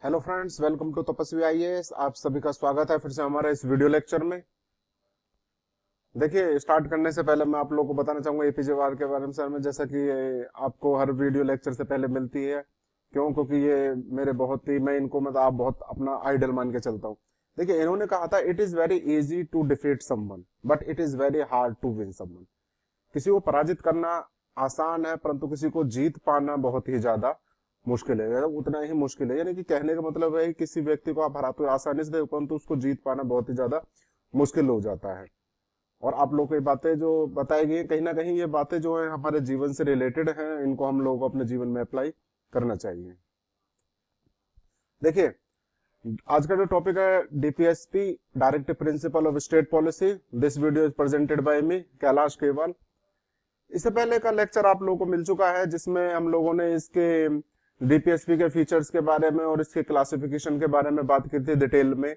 Hello friends, welcome to तपस्वी IAS. आप सभी का स्वागत है फिर से हमारे इस वीडियो लेक्चर में। देखिए, स्टार्ट करने से पहले मैं आप लोगों को बताना चाहूंगा एपीजे अब्दुल कलाम के बारे में। सर में जैसा कि ये आपको हर वीडियो लेक्चर से पहले मिलती है, क्यों? क्योंकि ये मेरे बहुत ही, मैं इनको मतलब आप बहुत अपना आइडल मान के चलता हूँ। देखिए, इन्होंने कहा था it is very easy to defeat someone but it is very hard to win someone. किसी को पराजित करना आसान है, परंतु किसी को जीत पाना बहुत ही ज्यादा मुश्किल है, उतना ही मुश्किल है। यानी कि कहने का मतलब है कि किसी व्यक्ति को आप हराते हो आसानी से, परंतु उसको जीत पाना बहुत ही ज्यादा मुश्किल हो जाता है। और आप लोग को ये बातें जो बताई गई हैं, कहीं ना कहीं ये बातें जो है हमारे जीवन से रिलेटेड हैं, इनको हम लोगों को अपने जीवन में अप्लाई करना चाहिए। देखिए, आज का जो टॉपिक है DPSP, directive principle of state policy. This video is presented by me Kailash Keval. इससे पहले का लेक्चर आप लोगों को मिल चुका है, जिसमें हम लोगों ने इसके डीपीएसपी के फीचर्स के बारे में और इसके क्लासिफिकेशन के बारे में बात की थी डिटेल में।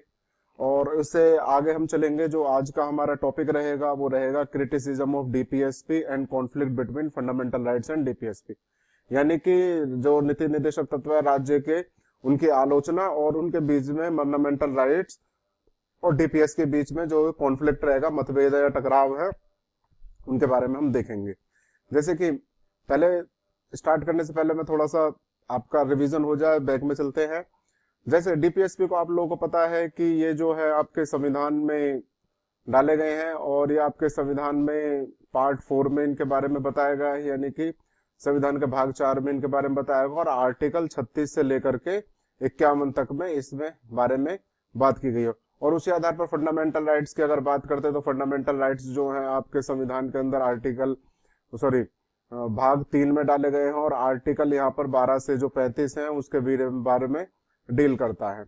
और इससे आगे हम चलेंगे। जो आज का हमारा टॉपिक रहेगा वो रहेगा criticism of DPSP and conflict between fundamental rights and DPSP. यानी कि जो नीति निर्देशक तत्व है राज्य के, उनकी आलोचना और उनके बीच में फंडामेंटल राइट्स और डीपीएस के बीच में जो कॉन्फ्लिक्ट रहेगा, मतभेद या टकराव है, उनके बारे में हम देखेंगे। जैसे कि पहले स्टार्ट करने से पहले मैं थोड़ा सा आपका रिवीजन हो जाए, बैक में चलते हैं। जैसे डीपीएसपी को आप लोगों को पता है कि ये जो है आपके संविधान में डाले गए हैं, और ये आपके संविधान में पार्ट 4 में इनके बारे में बताया गया है, यानी कि संविधान के भाग 4 में इनके बारे में बताया गया, और आर्टिकल 36 से लेकर के 51 तक में इसमें बारे में बात की गई है। और उसी आधार पर फंडामेंटल राइट्स की अगर बात करते हैं तो फंडामेंटल राइट्स जो है आपके संविधान के अंदर आर्टिकल सॉरी भाग 3 में डाले गए हैं, और आर्टिकल यहाँ पर 12 से जो 35 है उसके बारे में डील करता है।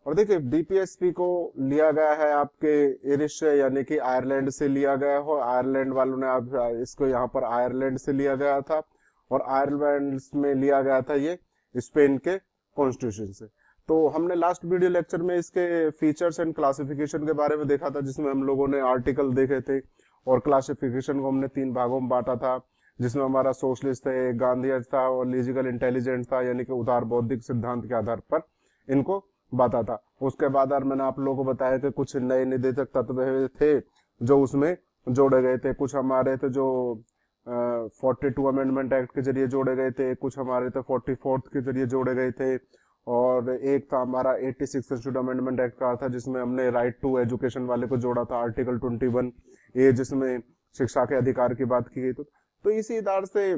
और देखिए, डीपीएसपी को लिया गया है आपके इरिश यानी कि आयरलैंड से लिया गया हो। आयरलैंड वालों ने आप इसको यहाँ पर आयरलैंड से लिया गया था, और आयरलैंड में लिया गया था ये स्पेन के कॉन्स्टिट्यूशन से। तो हमने लास्ट वीडियो लेक्चर में इसके फीचर्स एंड क्लासिफिकेशन के बारे में देखा था, जिसमें हम लोगों ने आर्टिकल देखे थे, और क्लासिफिकेशन को हमने 3 भागों में बांटा था, जिसमें हमारा सोशलिस्ट था, गांधीज था, और लीजिकल इंटेलिजेंट था, यानी कि उदार बौद्धिक सिद्धांत के आधार पर इनको बांटा था। उसके बाद मैंने आप लोगों को बताया कि कुछ नए निदेशक तत्व थे जो उसमें जोड़े गए थे। कुछ हमारे थे जो 42 अमेंडमेंट एक्ट के जरिए जोड़े गए थे, कुछ हमारे थे 44th के जरिए जोड़े गए थे, और एक था हमारा 86 इंस्टीट्यूट अमेंडमेंट एक्ट का था, जिसमें हमने राइट टू एजुकेशन वाले को जोड़ा था, आर्टिकल 21 ए, जिसमें शिक्षा के अधिकार की बात की गई। तो इसी आधार से,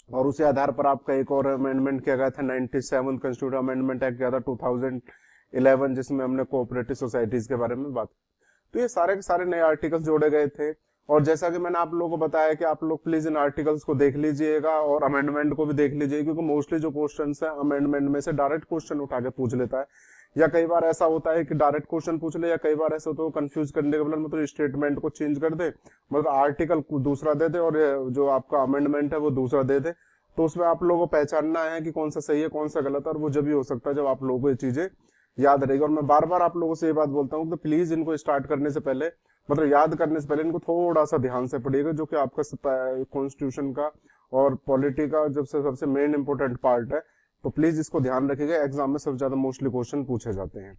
और उसी आधार पर आपका एक और अमेंडमेंट किया गया था, 97 कंस्टिट्यूट अमेंडमेंट एक्ट किया था 2011, जिसमें हमने कोऑपरेटिव सोसाइटीज के बारे में बात। तो ये सारे के सारे नए आर्टिकल्स जोड़े गए थे। और जैसा कि मैंने आप लोगों को बताया कि आप लोग प्लीज इन आर्टिकल्स को देख लीजिएगा और अमेंडमेंट को भी देख लीजिए, क्योंकि मोस्टली जो क्वेश्चंस है अमेंडमेंट में से डायरेक्ट क्वेश्चन उठा के पूछ लेता है, या कई बार ऐसा होता है कि डायरेक्ट क्वेश्चन पूछ ले, या कई बार ऐसा होता है कंफ्यूज करने के बदले मतलब स्टेटमेंट को चेंज कर दे, मतलब आर्टिकल दूसरा दे दे और जो आपका अमेंडमेंट है वो दूसरा दे दे। तो उसमें आप लोगों को पहचानना है कि कौन सा सही है कौन सा गलत है, और वो जब भी हो सकता है जब आप लोगों को ये चीजें याद रहेगी। और मैं बार बार आप लोगों से ये बात बोलता हूँ कि प्लीज इनको स्टार्ट करने से पहले, मतलब याद करने से पहले, इनको थोड़ा सा ध्यान से पढ़िएगा, जो कि आपका कॉन्स्टिट्यूशन का और पॉलिटी का जब से सबसे मेन इंपोर्टेंट पार्ट है। तो प्लीज इसको ध्यान रखिएगा, एग्जाम में सबसे ज्यादा मोस्टली क्वेश्चन पूछे जाते हैं।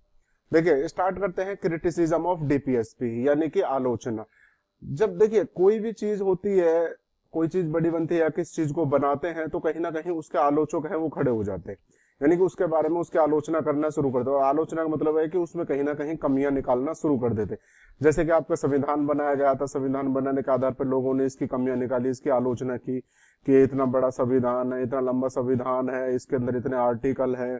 देखिए, स्टार्ट करते हैं क्रिटिसिज्म ऑफ डीपीएसपी, यानी कि आलोचना। जब देखिए कोई भी चीज होती है, कोई चीज बड़ी बनती है या किस चीज को बनाते हैं, तो कहीं ना कहीं उसके आलोचक हैं वो खड़े हो जाते हैं, यानी कि उसके बारे में उसकी आलोचना करना शुरू कर दो। आलोचना का मतलब है कि उसमें कहीं ना कहीं कमियां निकालना शुरू कर देते। जैसे कि आपका संविधान बनाया गया था, संविधान बनाने के आधार पर लोगों ने इसकी कमियां निकाली, इसकी आलोचना की कि इतना बड़ा संविधान है, इतना लंबा संविधान है, इसके अंदर इतने आर्टिकल है,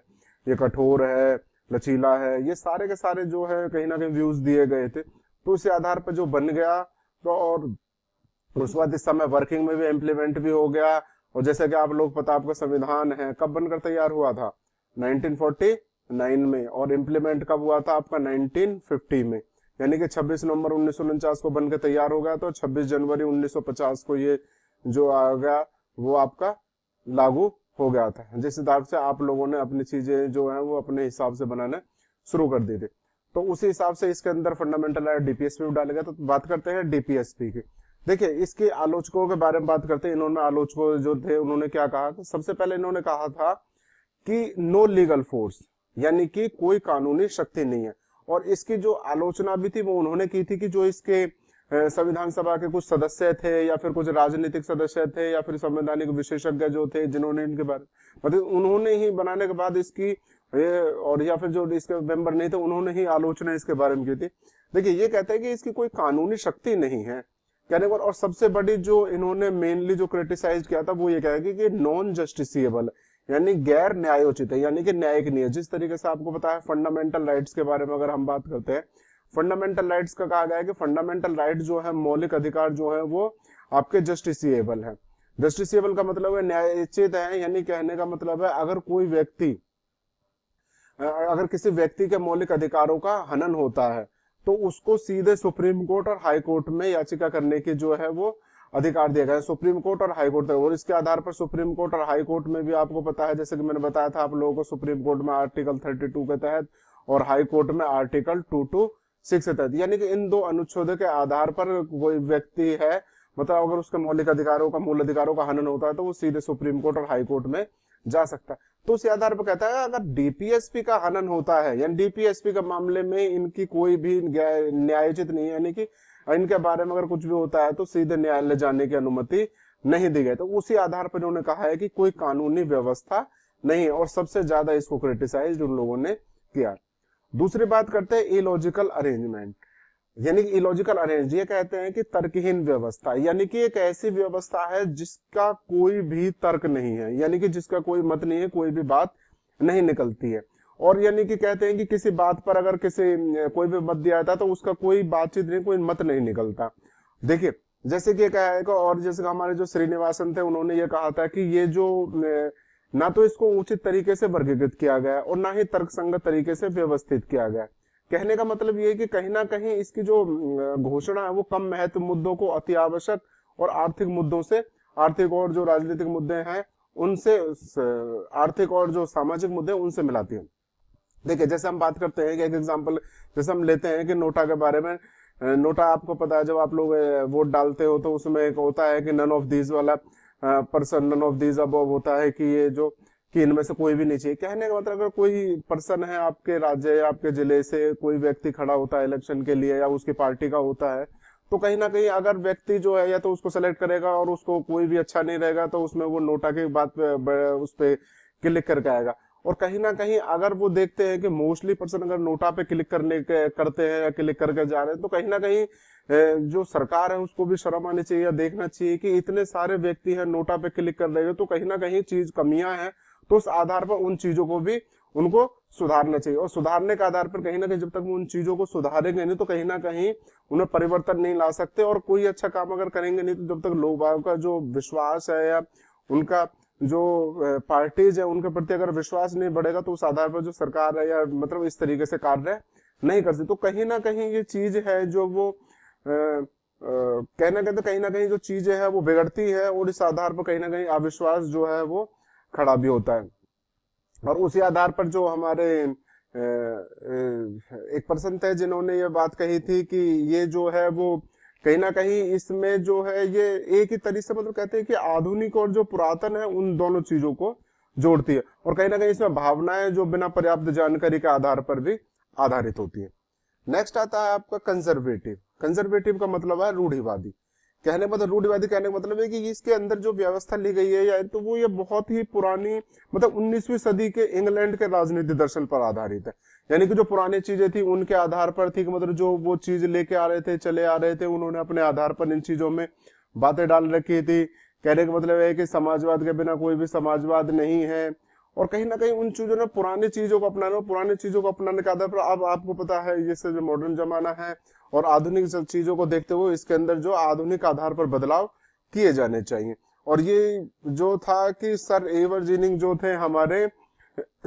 ये कठोर है, लचीला है, ये सारे के सारे जो है कहीं ना कहीं व्यूज दिए गए थे। तो इसी आधार पर जो बन गया, तो और उसके बाद इस समय वर्किंग में भी इम्प्लीमेंट भी हो गया। और जैसे कि आप लोग पता, आपका संविधान है कब बनकर तैयार हुआ था, 1949 में, और इम्प्लीमेंट कब हुआ था आपका 1950 में, यानी कि 26 नवंबर 1949 को बनकर तैयार हो गया। तो 26 जनवरी 1950 को ये जो आ गया वो आपका लागू हो गया था, जिस हिसाब से आप लोगों ने अपनी चीजें जो है वो अपने हिसाब से बनाना शुरू कर दी थी। तो उसी हिसाब से इसके अंदर फंडामेंटल राइट डीपीएसपी में डालेगा। तो बात करते हैं डीपीएसपी की। देखिए, इसके आलोचकों के बारे में बात करते हैं। इन्होंने आलोचकों जो थे उन्होंने क्या कहा, सबसे पहले इन्होंने कहा था कि नो लीगल फोर्स, यानी कि कोई कानूनी शक्ति नहीं है। और इसकी जो आलोचना भी थी वो उन्होंने की थी कि जो इसके संविधान सभा के कुछ सदस्य थे या फिर कुछ राजनीतिक सदस्य थे या फिर संवैधानिक विशेषज्ञ जो थे जिन्होंने इनके बारे मतलब उन्होंने ही बनाने के बाद इसकी और या फिर जो इसके मेंबर नहीं थे उन्होंने ही आलोचना इसके बारे में की थी। देखिए ये कहते हैं कि इसकी कोई कानूनी शक्ति नहीं है कहने पर। और सबसे बड़ी जो इन्होंने मेनली जो क्रिटिसाइज किया था वो ये कहा कि नॉन जस्टिसिएबल यानी गैर न्यायोचित है, यानी कि न्यायिक नहीं है। जिस तरीके से आपको पता है फंडामेंटल राइट्स के बारे में अगर हम बात करते हैं, फंडामेंटल राइट्स का कहा गया है कि फंडामेंटल राइट जो है, मौलिक अधिकार जो है वो आपके जस्टिसिएबल है। जस्टिसिएबल का मतलब है न्यायोचित है, यानी कहने का मतलब है अगर किसी व्यक्ति के मौलिक अधिकारों का हनन होता है तो उसको सीधे सुप्रीम कोर्ट और हाई कोर्ट में याचिका करने की जो है वो अधिकार दिया गया है, सुप्रीम कोर्ट और हाई कोर्ट तक। और इसके आधार पर सुप्रीम कोर्ट और हाई कोर्ट में भी आपको पता है, जैसे कि मैंने बताया था आप लोगों को, सुप्रीम कोर्ट में आर्टिकल 32 के तहत और हाई कोर्ट में आर्टिकल 226 के तहत, यानी कि इन दो अनुच्छेदों के आधार पर कोई व्यक्ति है मतलब अगर उसके मौलिक अधिकारों का, मूल अधिकारों का हनन होता है तो वो सीधे सुप्रीम कोर्ट और हाई कोर्ट में जा सकता है। तो उस आधार पर कहता है अगर डीपीएसपी का हनन होता है यानी डीपीएसपी के मामले में इनकी कोई भी न्यायोचित नहीं है, यानी कि इनके बारे में अगर कुछ भी होता है तो सीधे न्यायालय जाने की अनुमति नहीं दी गई। तो उसी आधार पर उन्होंने कहा है कि कोई कानूनी व्यवस्था नहीं है और सबसे ज्यादा इसको क्रिटिसाइज उन लोगों ने किया। दूसरी बात करते हैं इलॉजिकल अरेंजमेंट, यानी कि इलॉजिकल अरेंज ये कहते हैं कि तर्कहीन व्यवस्था, यानी कि एक ऐसी व्यवस्था है जिसका कोई भी तर्क नहीं है, यानी कि जिसका कोई मत नहीं है, कोई भी बात नहीं निकलती है। और यानी कि कहते हैं कि किसी बात पर अगर कोई भी मत दिया जाता है तो उसका कोई बातचीत नहीं, कोई मत नहीं निकलता। देखिए जैसे कि कहा है और जैसे हमारे जो श्रीनिवासन थे उन्होंने ये कहा था कि ये जो ना तो इसको उचित तरीके से वर्गीकृत किया गया और ना ही तर्कसंगत तरीके से व्यवस्थित किया गया। कहने का मतलब ये है कि कहीं ना कहीं इसकी जो घोषणा है वो कम महत्व मुद्दों को अति आवश्यक और आर्थिक मुद्दों से, आर्थिक और जो राजनीतिक मुद्दे हैं उनसे, आर्थिक और जो सामाजिक मुद्दे उनसे मिलाती है। देखिए जैसे हम बात करते हैं कि एक एग्जांपल जैसे हम लेते हैं कि नोटा के बारे में, नोटा आपको पता है जब आप लोग वोट डालते हो तो उसमें एक होता है कि नन ऑफ दीज वाला person, none of these above होता है कि ये जो कि इनमें से कोई भी नहीं चाहिए। कहने का मतलब अगर कोई पर्सन है आपके राज्य या आपके जिले से, कोई व्यक्ति खड़ा होता है इलेक्शन के लिए या उसकी पार्टी का होता है, तो कहीं ना कहीं अगर व्यक्ति जो है या तो उसको सेलेक्ट करेगा और उसको कोई भी अच्छा नहीं रहेगा तो उसमें वो नोटा की बात पे उस पर क्लिक करके आएगा। और कहीं ना कहीं अगर वो देखते हैं कि मोस्टली पर्सन अगर नोटा पे क्लिक करते हैं या क्लिक करके जा रहे हैं तो कहीं ना कहीं जो सरकार है उसको भी शर्म आनी चाहिए या देखना चाहिए कि इतने सारे व्यक्ति हैं नोटा पे क्लिक कर रहे हैं तो कहीं ना कहीं चीज कमियां हैं, तो उस आधार पर उन चीजों को भी उनको सुधारना चाहिए। और सुधारने के आधार पर कहीं ना कहीं जब तक वो उन चीजों को सुधारेंगे नहीं तो कहीं ना कहीं उन्हें परिवर्तन नहीं ला सकते। और कोई अच्छा काम अगर करेंगे नहीं तो जब तक लोगों का जो विश्वास है या उनका जो पार्टीज है उनके प्रति अगर विश्वास नहीं बढ़ेगा तो उस आधार पर जो सरकार है या मतलब इस तरीके से कार्य नहीं करती। तो कहीं ना कहीं ये चीज है जो वो कहना कहते कहीं ना कहीं जो चीजें है वो बिगड़ती है और इस आधार पर कहीं ना कहीं अविश्वास जो है वो खड़ा भी होता है। और उसी आधार पर जो हमारे एक पर्सन थे जिन्होंने ये बात कही थी कि ये जो है वो कहीं ना कहीं इसमें जो है ये एक ही तरीके से मतलब कहते हैं कि आधुनिक और जो पुरातन है उन दोनों चीजों को जोड़ती है और कहीं ना कहीं इसमें भावनाएं जो बिना पर्याप्त जानकारी के आधार पर भी आधारित होती है। नेक्स्ट आता है आपका कंजर्वेटिव। कंजर्वेटिव का मतलब है रूढ़िवादी। कहने का मतलब रूढ़िवादी कहने का मतलब है कि इसके अंदर जो व्यवस्था ली गई है या तो वो ये बहुत ही पुरानी मतलब 19वीं सदी के इंग्लैंड के राजनीति दर्शन पर आधारित है। यानी कि जो पुरानी चीजें थी उनके आधार पर थी, मतलब जो वो चीज लेके आ रहे थे, चले आ रहे थे, उन्होंने अपने आधार पर इन चीजों में बातें डाल रखी थी। कहने का मतलब है कि समाजवाद के बिना कोई भी समाजवाद नहीं है। और कहीं ना कहीं उन चीजों ने पुरानी चीजों को अपनाना, पुरानी चीजों को अपनाने के आधार पर अब आपको पता है जैसे जो मॉडर्न जमाना है और आधुनिक चीजों को देखते हुए इसके अंदर जो आधुनिक आधार पर बदलाव किए जाने चाहिए। और ये जो था कि सर आइवर जेनिंग जो थे हमारे,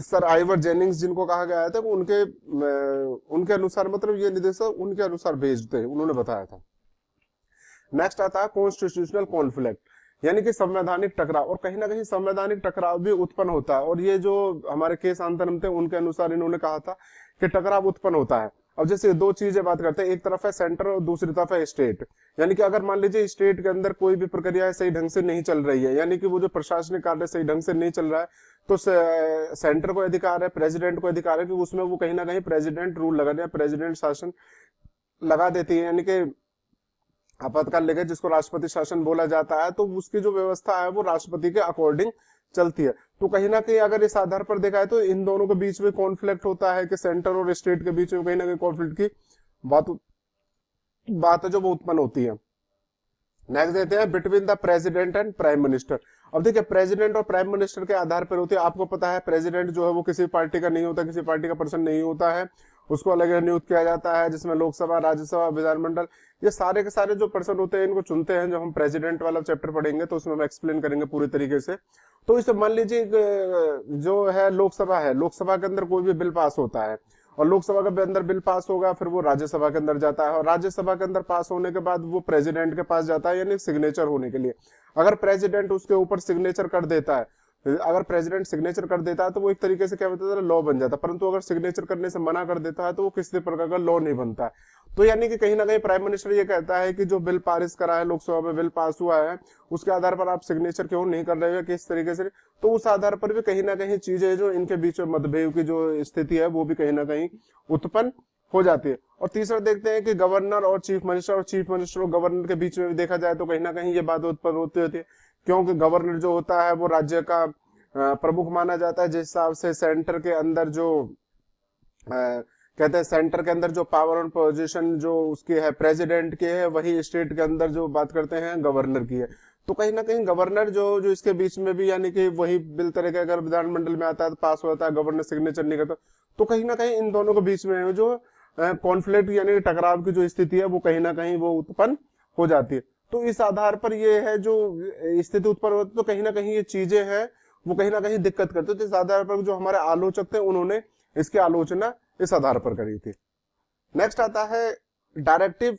सर आइवर जेनिंग्स जिनको कहा गया था उनके अनुसार मतलब ये निदेशक उनके अनुसार भेजते उन्होंने बताया था। नेक्स्ट आता है कॉन्स्टिट्यूशनल कॉन्फ्लिक्ट, यानी कि संवैधानिक टकराव। और कहीं ना कहीं संवैधानिक टकराव भी उत्पन्न होता है और ये जो हमारे केस आंतरम थे उनके अनुसार इन्होंने कहा था कि टकराव उत्पन्न होता है। अब जैसे दो चीजें बात करते हैं, एक तरफ है सेंटर और दूसरी तरफ है स्टेट। यानी कि अगर मान लीजिए स्टेट के अंदर कोई भी प्रक्रिया सही ढंग से नहीं चल रही है, यानी कि वो जो प्रशासनिक कार्य सही ढंग से नहीं चल रहा है, तो सेंटर को अधिकार है, प्रेसिडेंट को अधिकार है कि उसमें वो कहीं ना कहीं प्रेसिडेंट रूल लगा दे, प्रेसिडेंट शासन लगा देती है। यानी कि आपातकाल लेकर जिसको राष्ट्रपति शासन बोला जाता है, तो उसकी जो व्यवस्था है वो राष्ट्रपति के अकॉर्डिंग चलती है। तो कहीं ना कहीं अगर इस आधार पर देखा है तो इन दोनों के बीच में कॉन्फ्लिक्ट होता है कि सेंटर और स्टेट के बीच में कहीं ना कहीं कॉन्फ्लिक्ट की बात है जो वो उत्पन्न होती है। नेक्स्ट देते हैं between the president and prime minister. अब देखिए प्रेसिडेंट और प्राइम मिनिस्टर के आधार पर होती है। आपको पता है प्रेसिडेंट जो है वो किसी पार्टी का नहीं होता, किसी पार्टी का पर्सन नहीं होता है, उसको अलग नियुक्त किया जाता है, जिसमें लोकसभा, राज्यसभा, विधानमंडल, ये सारे के सारे जो पर्सन होते हैं इनको चुनते हैं। जब हम प्रेसिडेंट वाला चैप्टर पढ़ेंगे तो उसमें हम एक्सप्लेन करेंगे पूरी तरीके से। तो इसे मान लीजिए जो है लोकसभा है, लोकसभा के अंदर कोई भी बिल पास होता है और लोकसभा के अंदर बिल पास होगा, फिर वो राज्यसभा के अंदर जाता है और राज्यसभा के अंदर पास होने के बाद वो प्रेसिडेंट के पास जाता है, यानी सिग्नेचर होने के लिए। अगर प्रेसिडेंट उसके ऊपर सिग्नेचर कर देता है, अगर प्रेसिडेंट सिग्नेचर कर देता है तो वो एक तरीके से क्या होता है, लॉ बन जाता है। परंतु अगर सिग्नेचर करने से मना कर देता है तो वो किसी प्रकार का लॉ नहीं बनता है। तो यानी कि कहीं ना कहीं प्राइम मिनिस्टर ये कहता है कि जो बिल पारित करा है, लोकसभा में बिल पास हुआ है, उसके आधार पर आप सिग्नेचर क्यों नहीं कर रहे हो, किस तरीके से, तो उस आधार पर भी कहीं ना कहीं चीजें जो इनके बीच में मतभेद की जो स्थिति है वो भी कहीं ना कहीं उत्पन्न हो जाती है। और तीसरा देखते हैं कि गवर्नर और चीफ मिनिस्टर, और चीफ मिनिस्टर और गवर्नर के बीच में भी देखा जाए तो कहीं ना कहीं ये बात उत्पन्न होती है, क्योंकि गवर्नर जो होता है वो राज्य का प्रमुख माना जाता है। जिस हिसाब से सेंटर के अंदर जो कहते हैं सेंटर के अंदर जो पावर और पोजीशन जो उसकी है प्रेसिडेंट की है, वही स्टेट के अंदर जो बात करते हैं गवर्नर की है। तो कहीं ना कहीं गवर्नर जो इसके बीच में भी, यानी कि वही बिल तरह के अगर विधानमंडल में आता है तो पास होता है, गवर्नर सिग्नेचर नहीं करता, तो कहीं ना कहीं इन दोनों के बीच में जो कॉन्फ्लिक्ट यानी टकराव की जो स्थिति है वो कहीं ना कहीं वो उत्पन्न हो जाती है। तो इस आधार पर ये है जो स्थिति उत्पन्न होती है, तो कहीं ना कहीं ये चीजें हैं वो कहीं ना कहीं दिक्कत करते थे। इस आधार पर जो हमारे आलोचक थे उन्होंने इसकी आलोचना इस आधार पर करी थी। नेक्स्ट आता है directive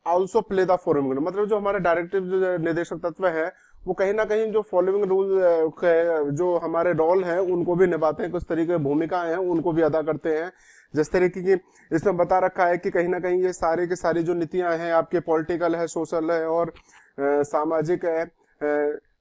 also play the following, मतलब जो हमारे डायरेक्टिव जो निर्देशक तत्व है वो कहीं ना कहीं जो फॉलोइंग रूल जो हमारे रोल है उनको भी निभाते हैं, कुछ तरीके की भूमिकाएं हैं उनको भी अदा करते हैं। जिस तरीके की इसमें बता रखा है कि कहीं ना कहीं ये सारे के सारी जो नीतियां हैं आपके पॉलिटिकल है, सोशल है और सामाजिक है,